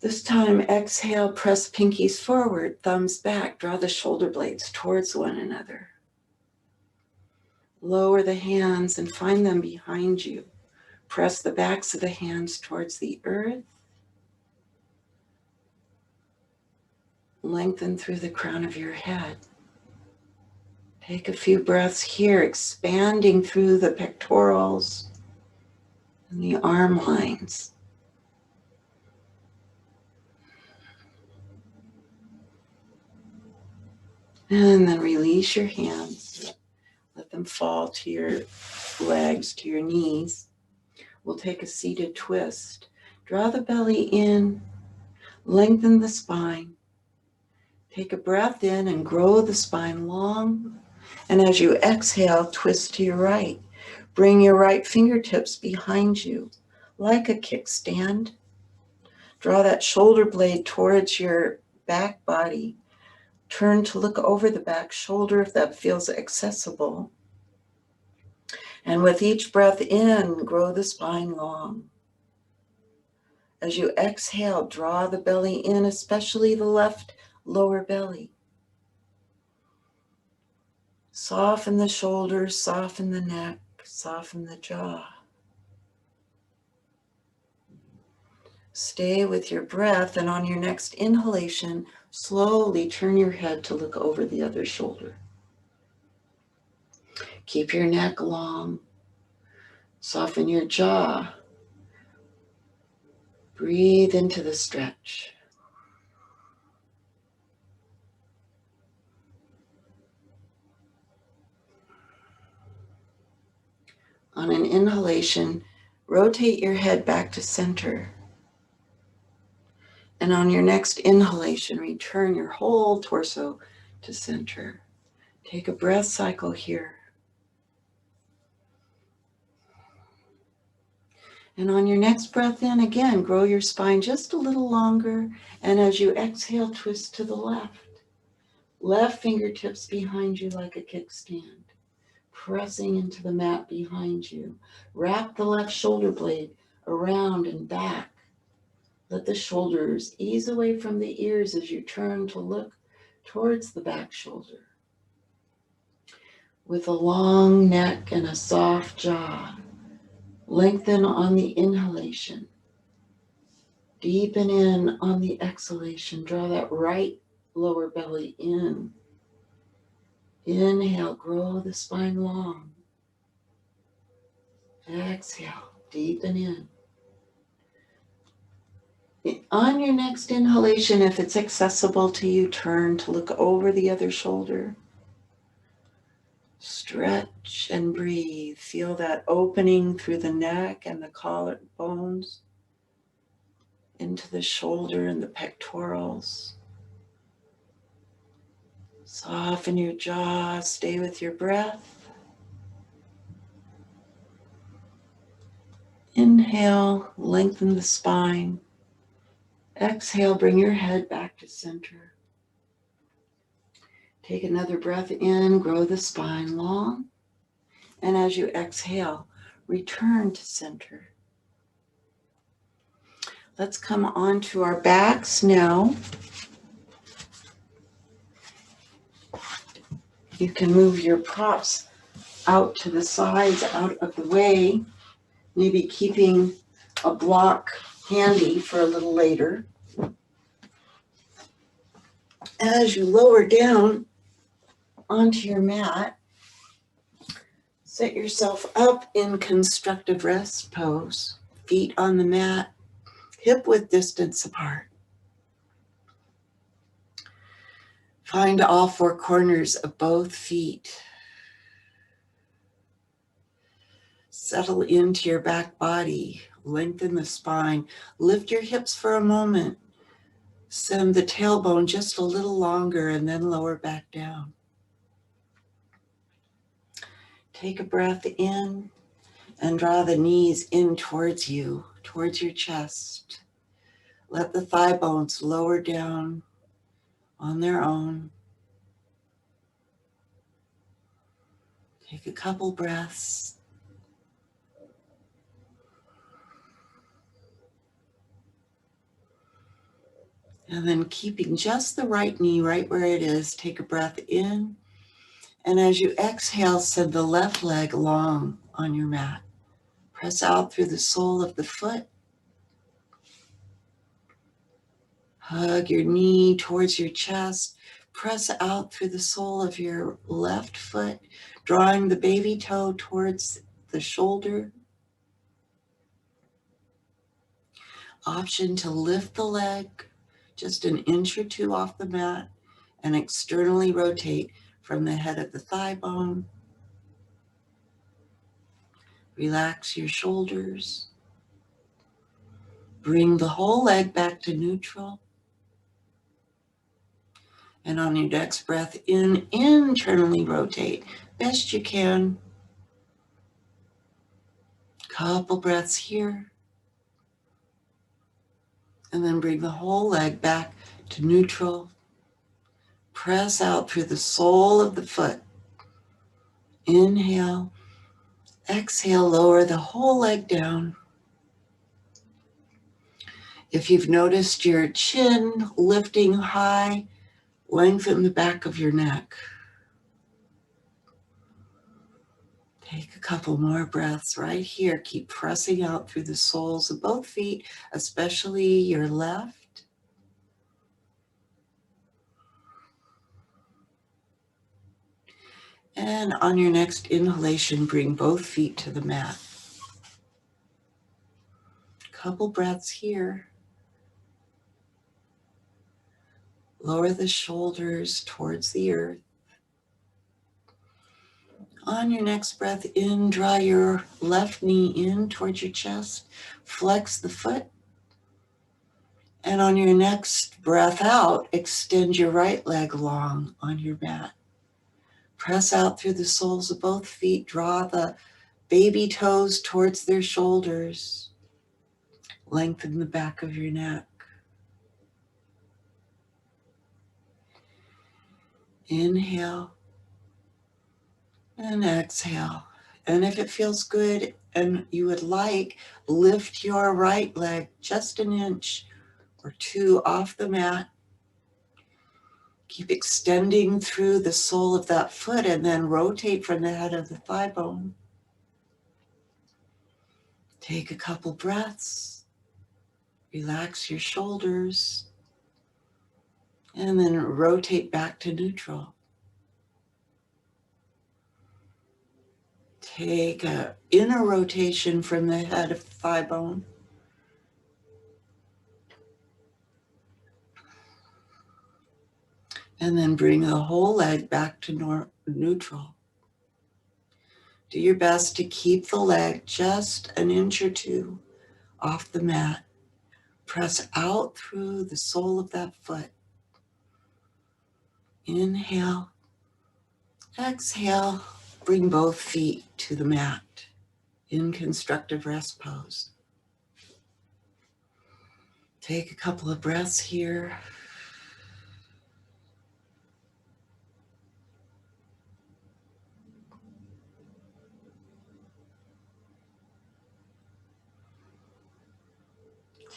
S1: This time, exhale, press pinkies forward, thumbs back, draw the shoulder blades towards one another. Lower the hands and find them behind you. Press the backs of the hands towards the earth. Lengthen through the crown of your head. Take a few breaths here, expanding through the pectorals and the arm lines. And then release your hands. Let them fall to your legs, to your knees. We'll take a seated twist. Draw the belly in, lengthen the spine. Take a breath in and grow the spine long. And as you exhale, twist to your right. Bring your right fingertips behind you like a kickstand. Draw that shoulder blade towards your back body. Turn to look over the back shoulder if that feels accessible. And with each breath in, grow the spine long. As you exhale, draw the belly in, especially the left lower belly. Soften the shoulders, soften the neck, soften the jaw. Stay with your breath, and on your next inhalation, slowly turn your head to look over the other shoulder. Keep your neck long. Soften your jaw. Breathe into the stretch. On an inhalation, rotate your head back to center. And on your next inhalation, return your whole torso to center. Take a breath cycle here. And on your next breath in, again, grow your spine just a little longer. And as you exhale, twist to the left. Left fingertips behind you like a kickstand. Pressing into the mat behind you. Wrap the left shoulder blade around and back. Let the shoulders ease away from the ears as you turn to look towards the back shoulder. With a long neck and a soft jaw, lengthen on the inhalation. Deepen in on the exhalation. Draw that right lower belly in. Inhale, grow the spine long. Exhale, deepen in. On your next inhalation, if it's accessible to you, turn to look over the other shoulder. Stretch and breathe. Feel that opening through the neck and the collarbones into the shoulder and the pectorals. Soften your jaw. Stay with your breath. Inhale, lengthen the spine. Exhale, bring your head back to center. Take another breath in, grow the spine long. And as you exhale, return to center. Let's come onto our backs now. You can move your props out to the sides, out of the way, maybe keeping a block handy for a little later. As you lower down onto your mat, set yourself up in constructive rest pose. Feet on the mat, hip width distance apart. Find all four corners of both feet. Settle into your back body. Lengthen the spine. Lift your hips for a moment. Send the tailbone just a little longer and then lower back down. Take a breath in and draw the knees in towards you, towards your chest. Let the thigh bones lower down on their own. Take a couple breaths. And then keeping just the right knee right where it is, take a breath in. And as you exhale, send the left leg long on your mat. Press out through the sole of the foot. Hug your knee towards your chest. Press out through the sole of your left foot, drawing the baby toe towards the shoulder. Option to lift the leg just an inch or two off the mat and externally rotate from the head of the thigh bone. Relax your shoulders. Bring the whole leg back to neutral. And on your next breath in, internally rotate best you can. Couple breaths here. And then bring the whole leg back to neutral. Press out through the sole of the foot. Inhale. Exhale, lower the whole leg down. If you've noticed your chin lifting high, lengthen the back of your neck. Take a couple more breaths right here. Keep pressing out through the soles of both feet, especially your left. And on your next inhalation, bring both feet to the mat. Couple breaths here. Lower the shoulders towards the earth. On your next breath in, draw your left knee in towards your chest. Flex the foot. And on your next breath out, extend your right leg long on your mat. Press out through the soles of both feet. Draw the baby toes towards their shoulders. Lengthen the back of your neck. Inhale and exhale. And if it feels good and you would like, lift your right leg just an inch or two off the mat. Keep extending through the sole of that foot and then rotate from the head of the thigh bone. Take a couple breaths. Relax your shoulders. And then rotate back to neutral. Take an inner rotation from the head of the thigh bone. And then bring the whole leg back to neutral. Do your best to keep the leg just an inch or two off the mat. Press out through the sole of that foot. Inhale. Exhale. Bring both feet to the mat in constructive rest pose. Take a couple of breaths here.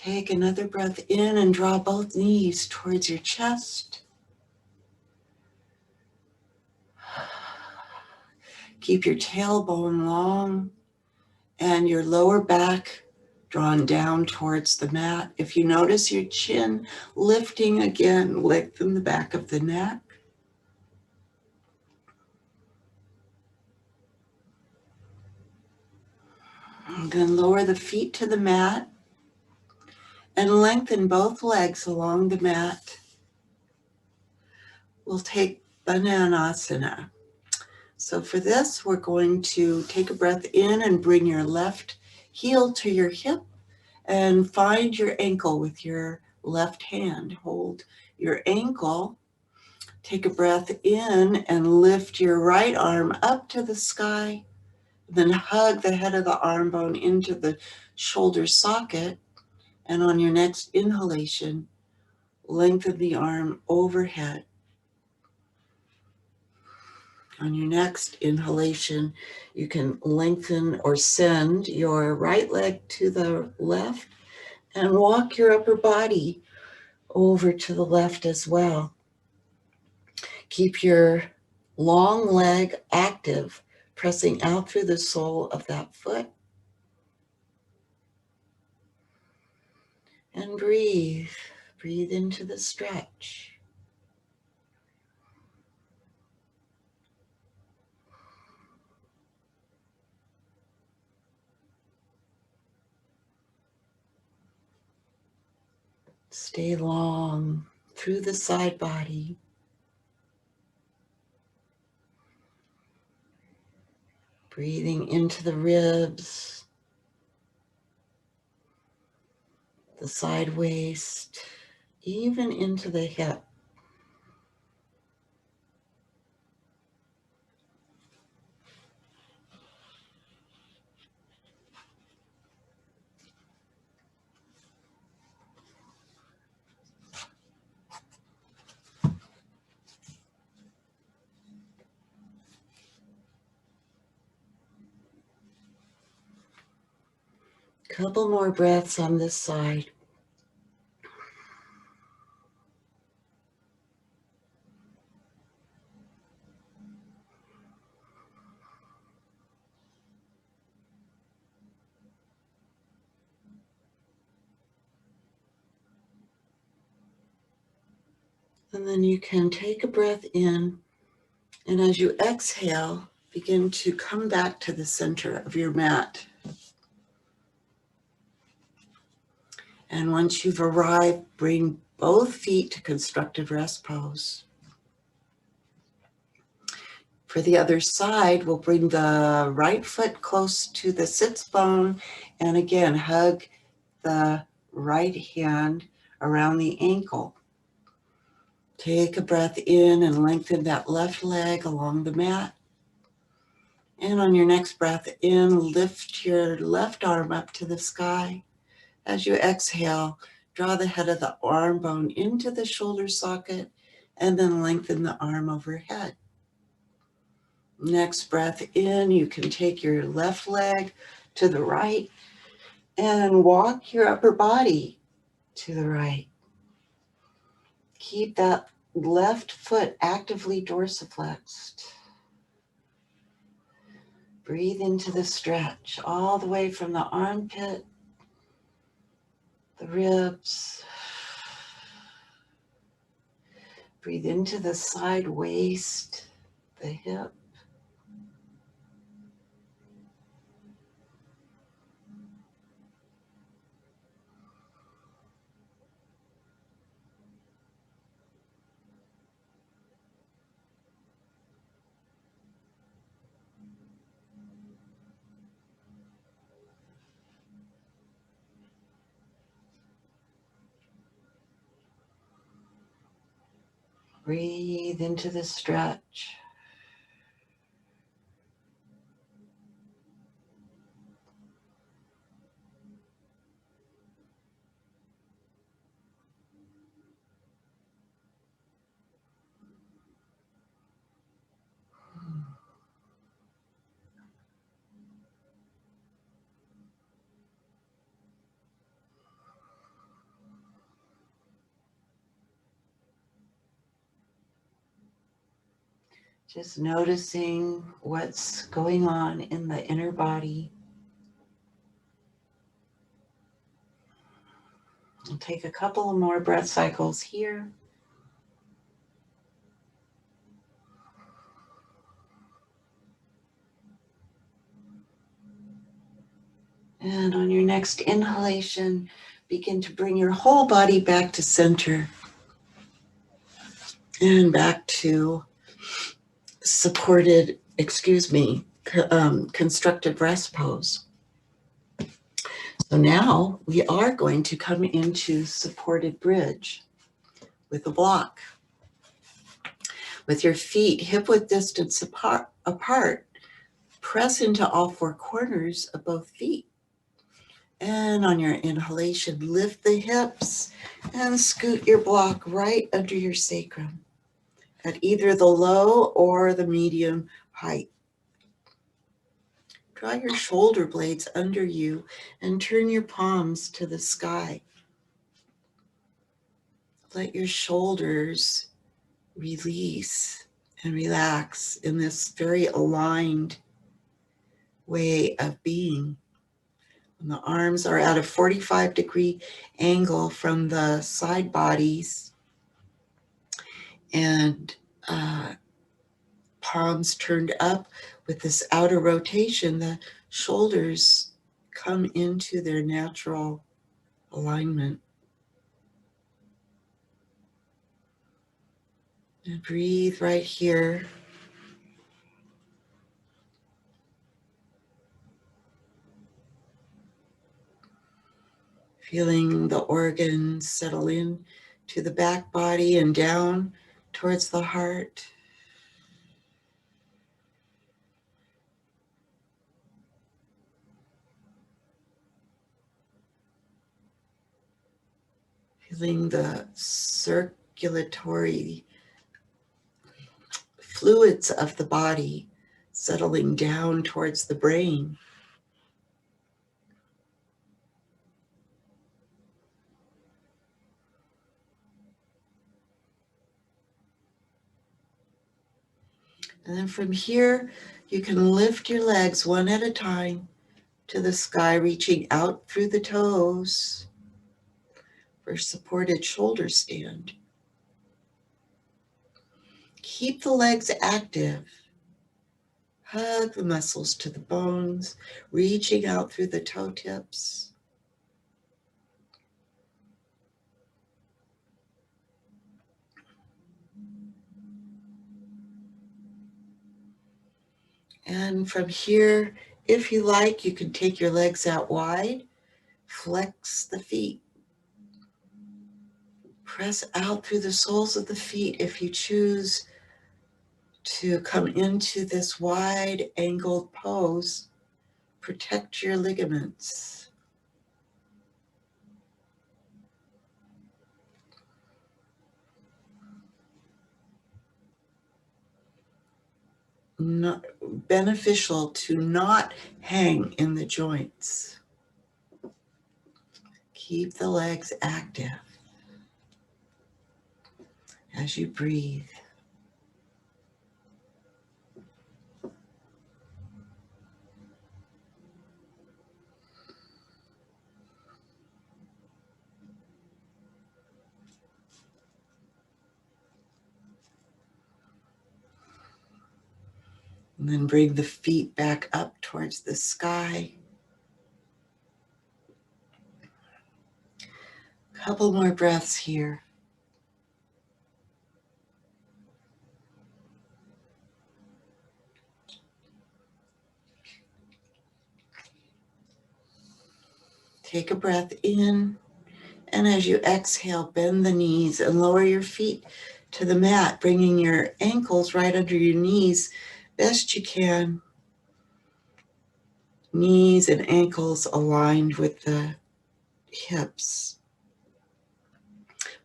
S1: Take another breath in and draw both knees towards your chest. Keep your tailbone long and your lower back drawn down towards the mat. If you notice your chin lifting again, lengthen the back of the neck. And then lower the feet to the mat and lengthen both legs along the mat. We'll take Bananasana. So for this, we're going to take a breath in and bring your left heel to your hip and find your ankle with your left hand. Hold your ankle. Take a breath in and lift your right arm up to the sky. Then hug the head of the arm bone into the shoulder socket. And on your next inhalation, lengthen the arm overhead. On your next inhalation, you can lengthen or send your right leg to the left and walk your upper body over to the left as well. Keep your long leg active, pressing out through the sole of that foot. And breathe Breathe into the stretch. Stay long through the side body. Breathing into the ribs, the side waist, even into the hip. Couple more breaths on this side. And then you can take a breath in, and as you exhale, begin to come back to the center of your mat. And once you've arrived, bring both feet to constructive rest pose. For the other side, we'll bring the right foot close to the sits bone, and again, hug the right hand around the ankle. Take a breath in and lengthen that left leg along the mat. And on your next breath in, lift your left arm up to the sky. As you exhale, draw the head of the arm bone into the shoulder socket and then lengthen the arm overhead. Next breath in, you can take your left leg to the right and walk your upper body to the right. Keep that left foot actively dorsiflexed. Breathe into the stretch all the way from the armpit, the ribs. Breathe into the side waist, the hip. Breathe into the stretch. Just noticing what's going on in the inner body. I'll take a couple more breath cycles here. And on your next inhalation, begin to bring your whole body back to center and back to constructive rest pose. So now we are going to come into supported bridge with a block. With your feet hip-width distance apart, press into all four corners of both feet. And on your inhalation, lift the hips and scoot your block right under your sacrum at either the low or the medium height. Draw your shoulder blades under you and turn your palms to the sky. Let your shoulders release and relax in this very aligned way of being. And the arms are at a 45-degree angle from the side bodies, and palms turned up with this outer rotation. The shoulders come into their natural alignment. And breathe right here. Feeling the organs settle in to the back body and down towards the heart. Feeling the circulatory fluids of the body settling down towards the brain. And then from here, you can lift your legs one at a time to the sky, reaching out through the toes for supported shoulder stand. Keep the legs active. Hug the muscles to the bones, reaching out through the toe tips. And from here, if you like, you can take your legs out wide, flex the feet. Press out through the soles of the feet if you choose to come into this wide angled pose. Protect your ligaments. Not beneficial to not hang in the joints. Keep the legs active as you breathe. And then bring the feet back up towards the sky. Couple more breaths here. Take a breath in, and as you exhale, bend the knees and lower your feet to the mat, bringing your ankles right under your knees best you can. Knees and ankles aligned with the hips.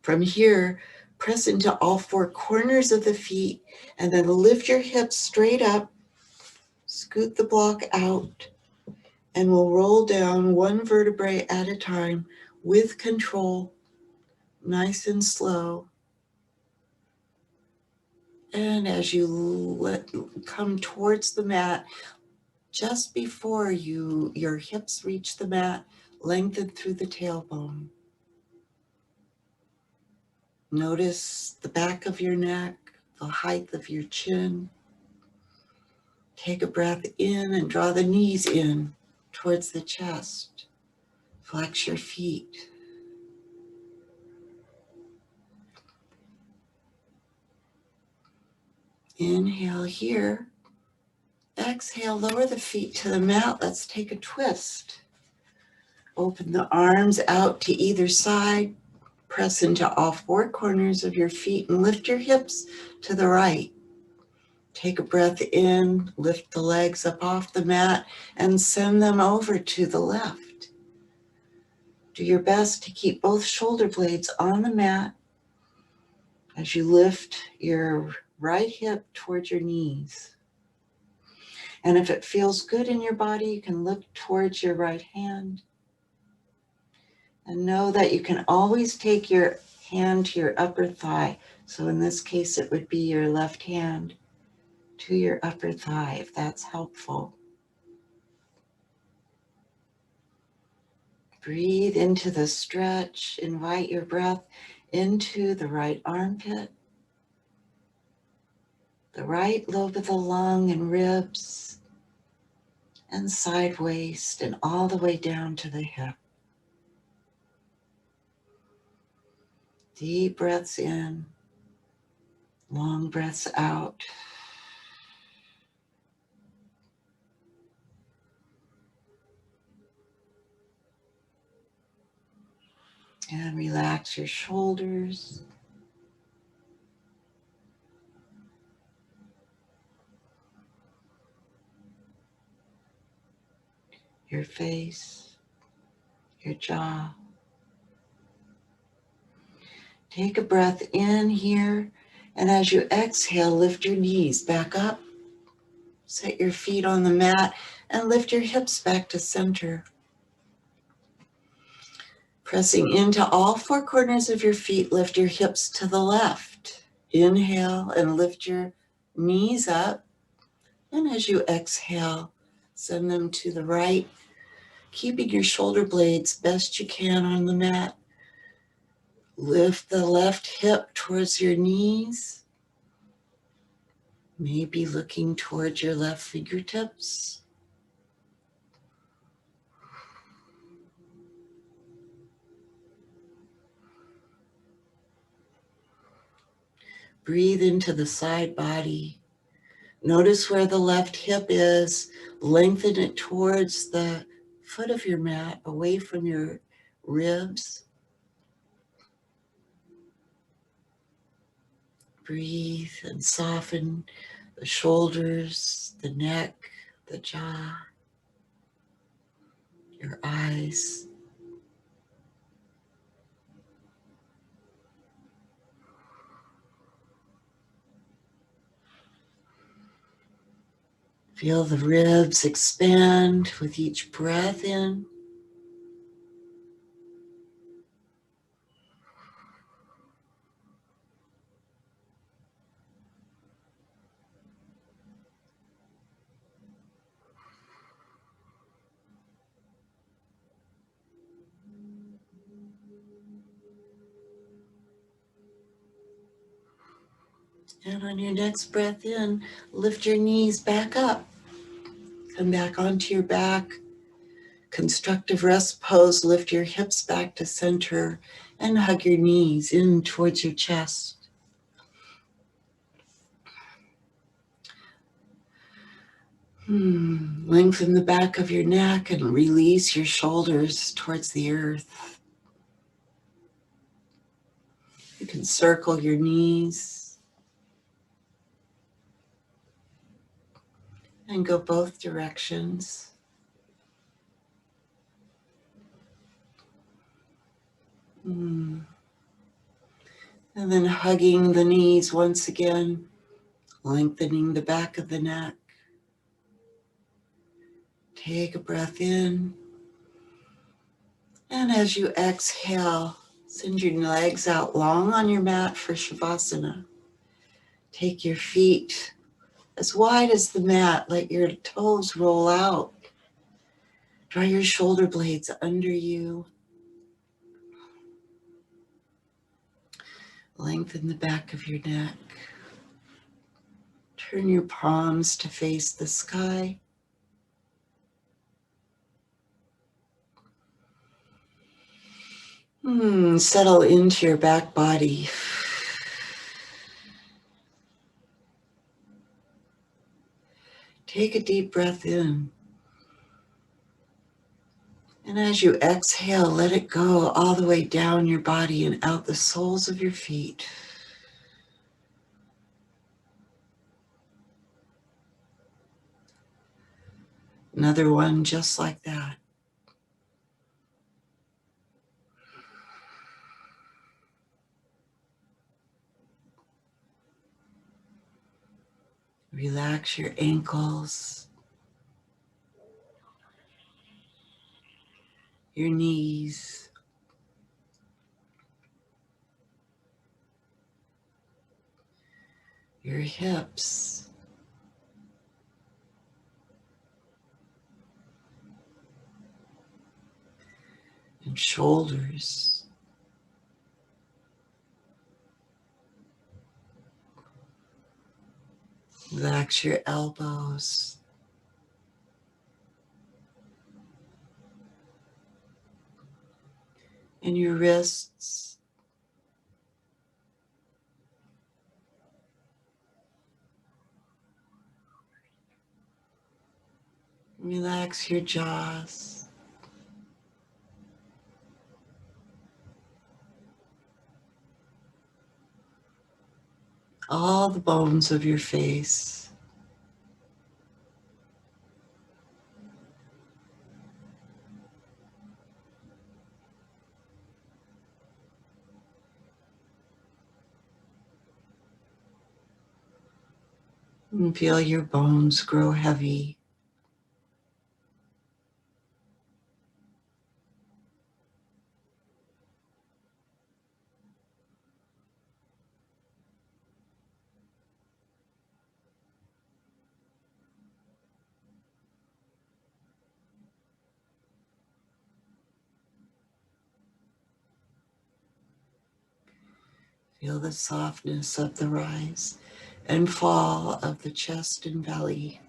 S1: From here, press into all four corners of the feet and then lift your hips straight up, scoot the block out, and we'll roll down one vertebrae at a time with control, nice and slow. And as you come towards the mat, just before your hips reach the mat, lengthen through the tailbone. Notice the back of your neck, the height of your chin. Take a breath in and draw the knees in towards the chest. Flex your feet. Inhale here. Exhale, lower the feet to the mat. Let's take a twist. Open the arms out to either side. Press into all four corners of your feet and lift your hips to the right. Take a breath in, lift the legs up off the mat and send them over to the left. Do your best to keep both shoulder blades on the mat as you lift your right hip towards your knees. And if it feels good in your body, you can look towards your right hand. And know that you can always take your hand to your upper thigh. So in this case, it would be your left hand to your upper thigh, if that's helpful. Breathe into the stretch. Invite your breath into the right armpit, the right lobe of the lung and ribs, and side waist, and all the way down to the hip. Deep breaths in, long breaths out. And relax your shoulders. Your face, your jaw. Take a breath in here, and as you exhale, lift your knees back up. Set your feet on the mat and lift your hips back to center. Pressing into all four corners of your feet, lift your hips to the left. Inhale and lift your knees up. And as you exhale, send them to the right, keeping your shoulder blades best you can on the mat. Lift the left hip towards your knees, maybe looking towards your left fingertips. Breathe into the side body. Notice where the left hip is. Lengthen it towards the foot of your mat, away from your ribs. Breathe and soften the shoulders, the neck, the jaw, your eyes. Feel the ribs expand with each breath in. And on your next breath in, lift your knees back up. Come back onto your back. Constructive rest pose. Lift your hips back to center and hug your knees in towards your chest. Lengthen the back of your neck and release your shoulders towards the earth. You can circle your knees and go both directions. And then hugging the knees once again, lengthening the back of the neck. Take a breath in. And as you exhale, send your legs out long on your mat for Shavasana. Take your feet as wide as the mat. Let your toes roll out. Draw your shoulder blades under you. Lengthen the back of your neck. Turn your palms to face the sky. Settle into your back body. Take a deep breath in. And as you exhale, let it go all the way down your body and out the soles of your feet. Another one just like that. Relax your ankles, your knees, your hips, shoulders. Relax your elbows. And your wrists. Relax your jaws. All the bones of your face. And feel your bones grow heavy. Feel the softness of the rise and fall of the chest and belly.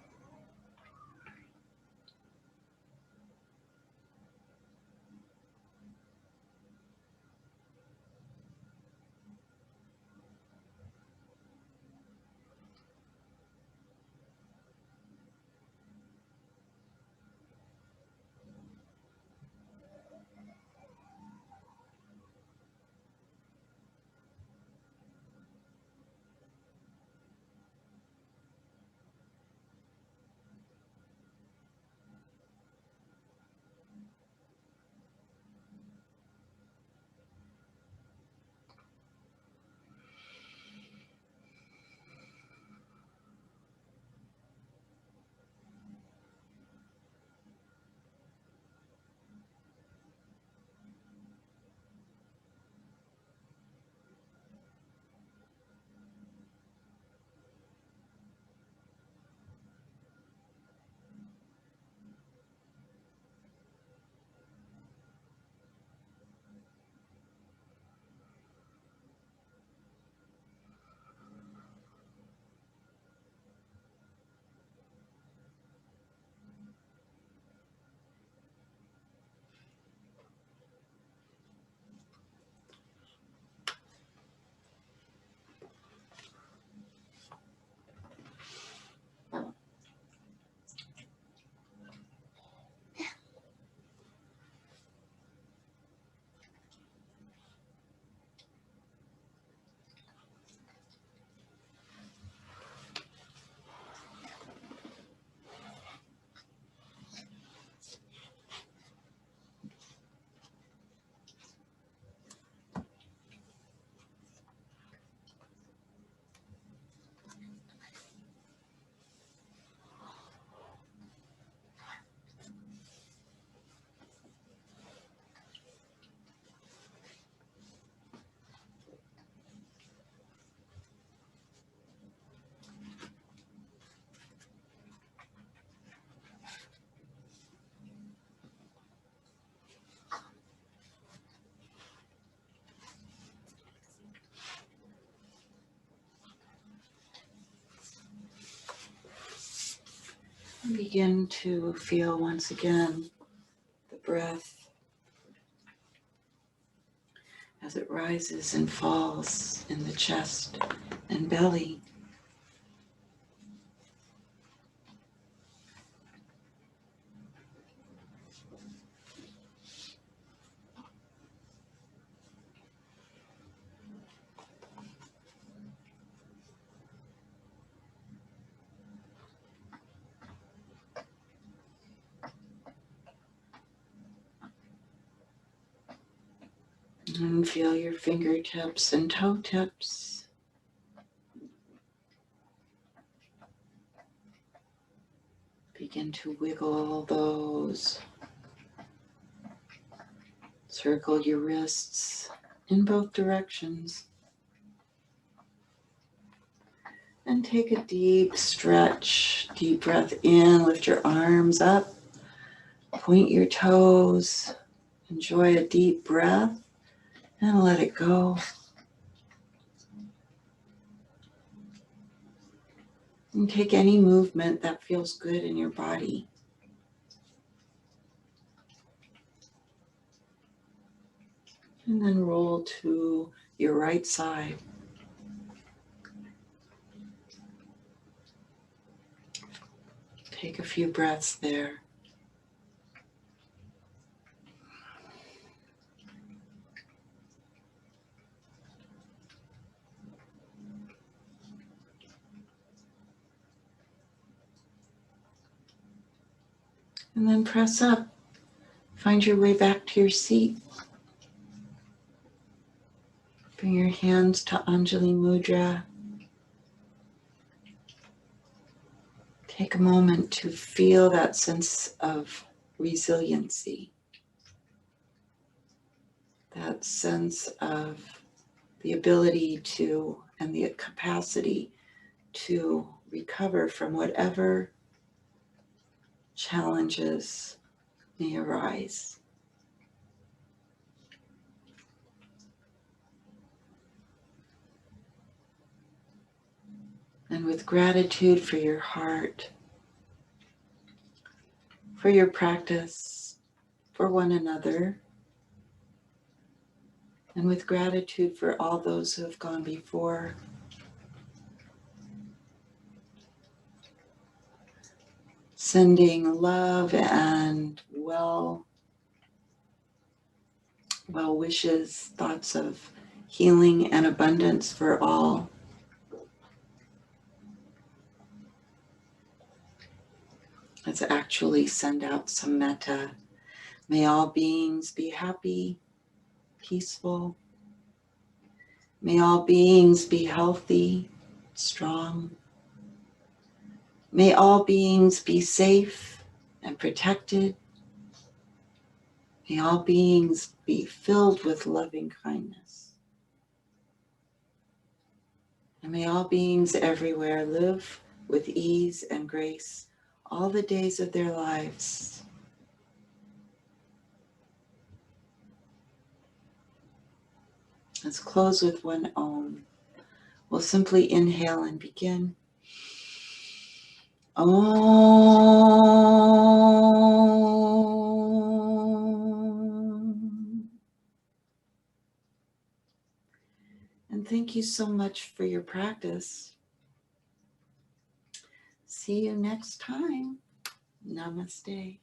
S1: Begin to feel once again the breath as it rises and falls in the chest and belly. And feel your fingertips and toe tips. Begin to wiggle those. Circle your wrists in both directions. And take a deep stretch, deep breath in, lift your arms up, point your toes, Enjoy a deep breath and let it go. And take any movement that feels good in your body. And then roll to your right side. Take a few breaths there. And then press up. Find your way back to your seat. Bring your hands to Anjali Mudra. Take a moment to feel that sense of resiliency, that sense of the ability to and the capacity to recover from whatever challenges may arise. And with gratitude for your heart, for your practice, for one another, and with gratitude for all those who have gone before, sending love and well wishes, thoughts of healing and abundance for all. Let's actually send out some metta. May all beings be happy, peaceful. May all beings be healthy, strong. May all beings be safe and protected. May all beings be filled with loving kindness. And may all beings everywhere live with ease and grace all the days of their lives. Let's close with one Om. We'll simply inhale and begin. Om. And thank you so much for your practice. See you next time. Namaste.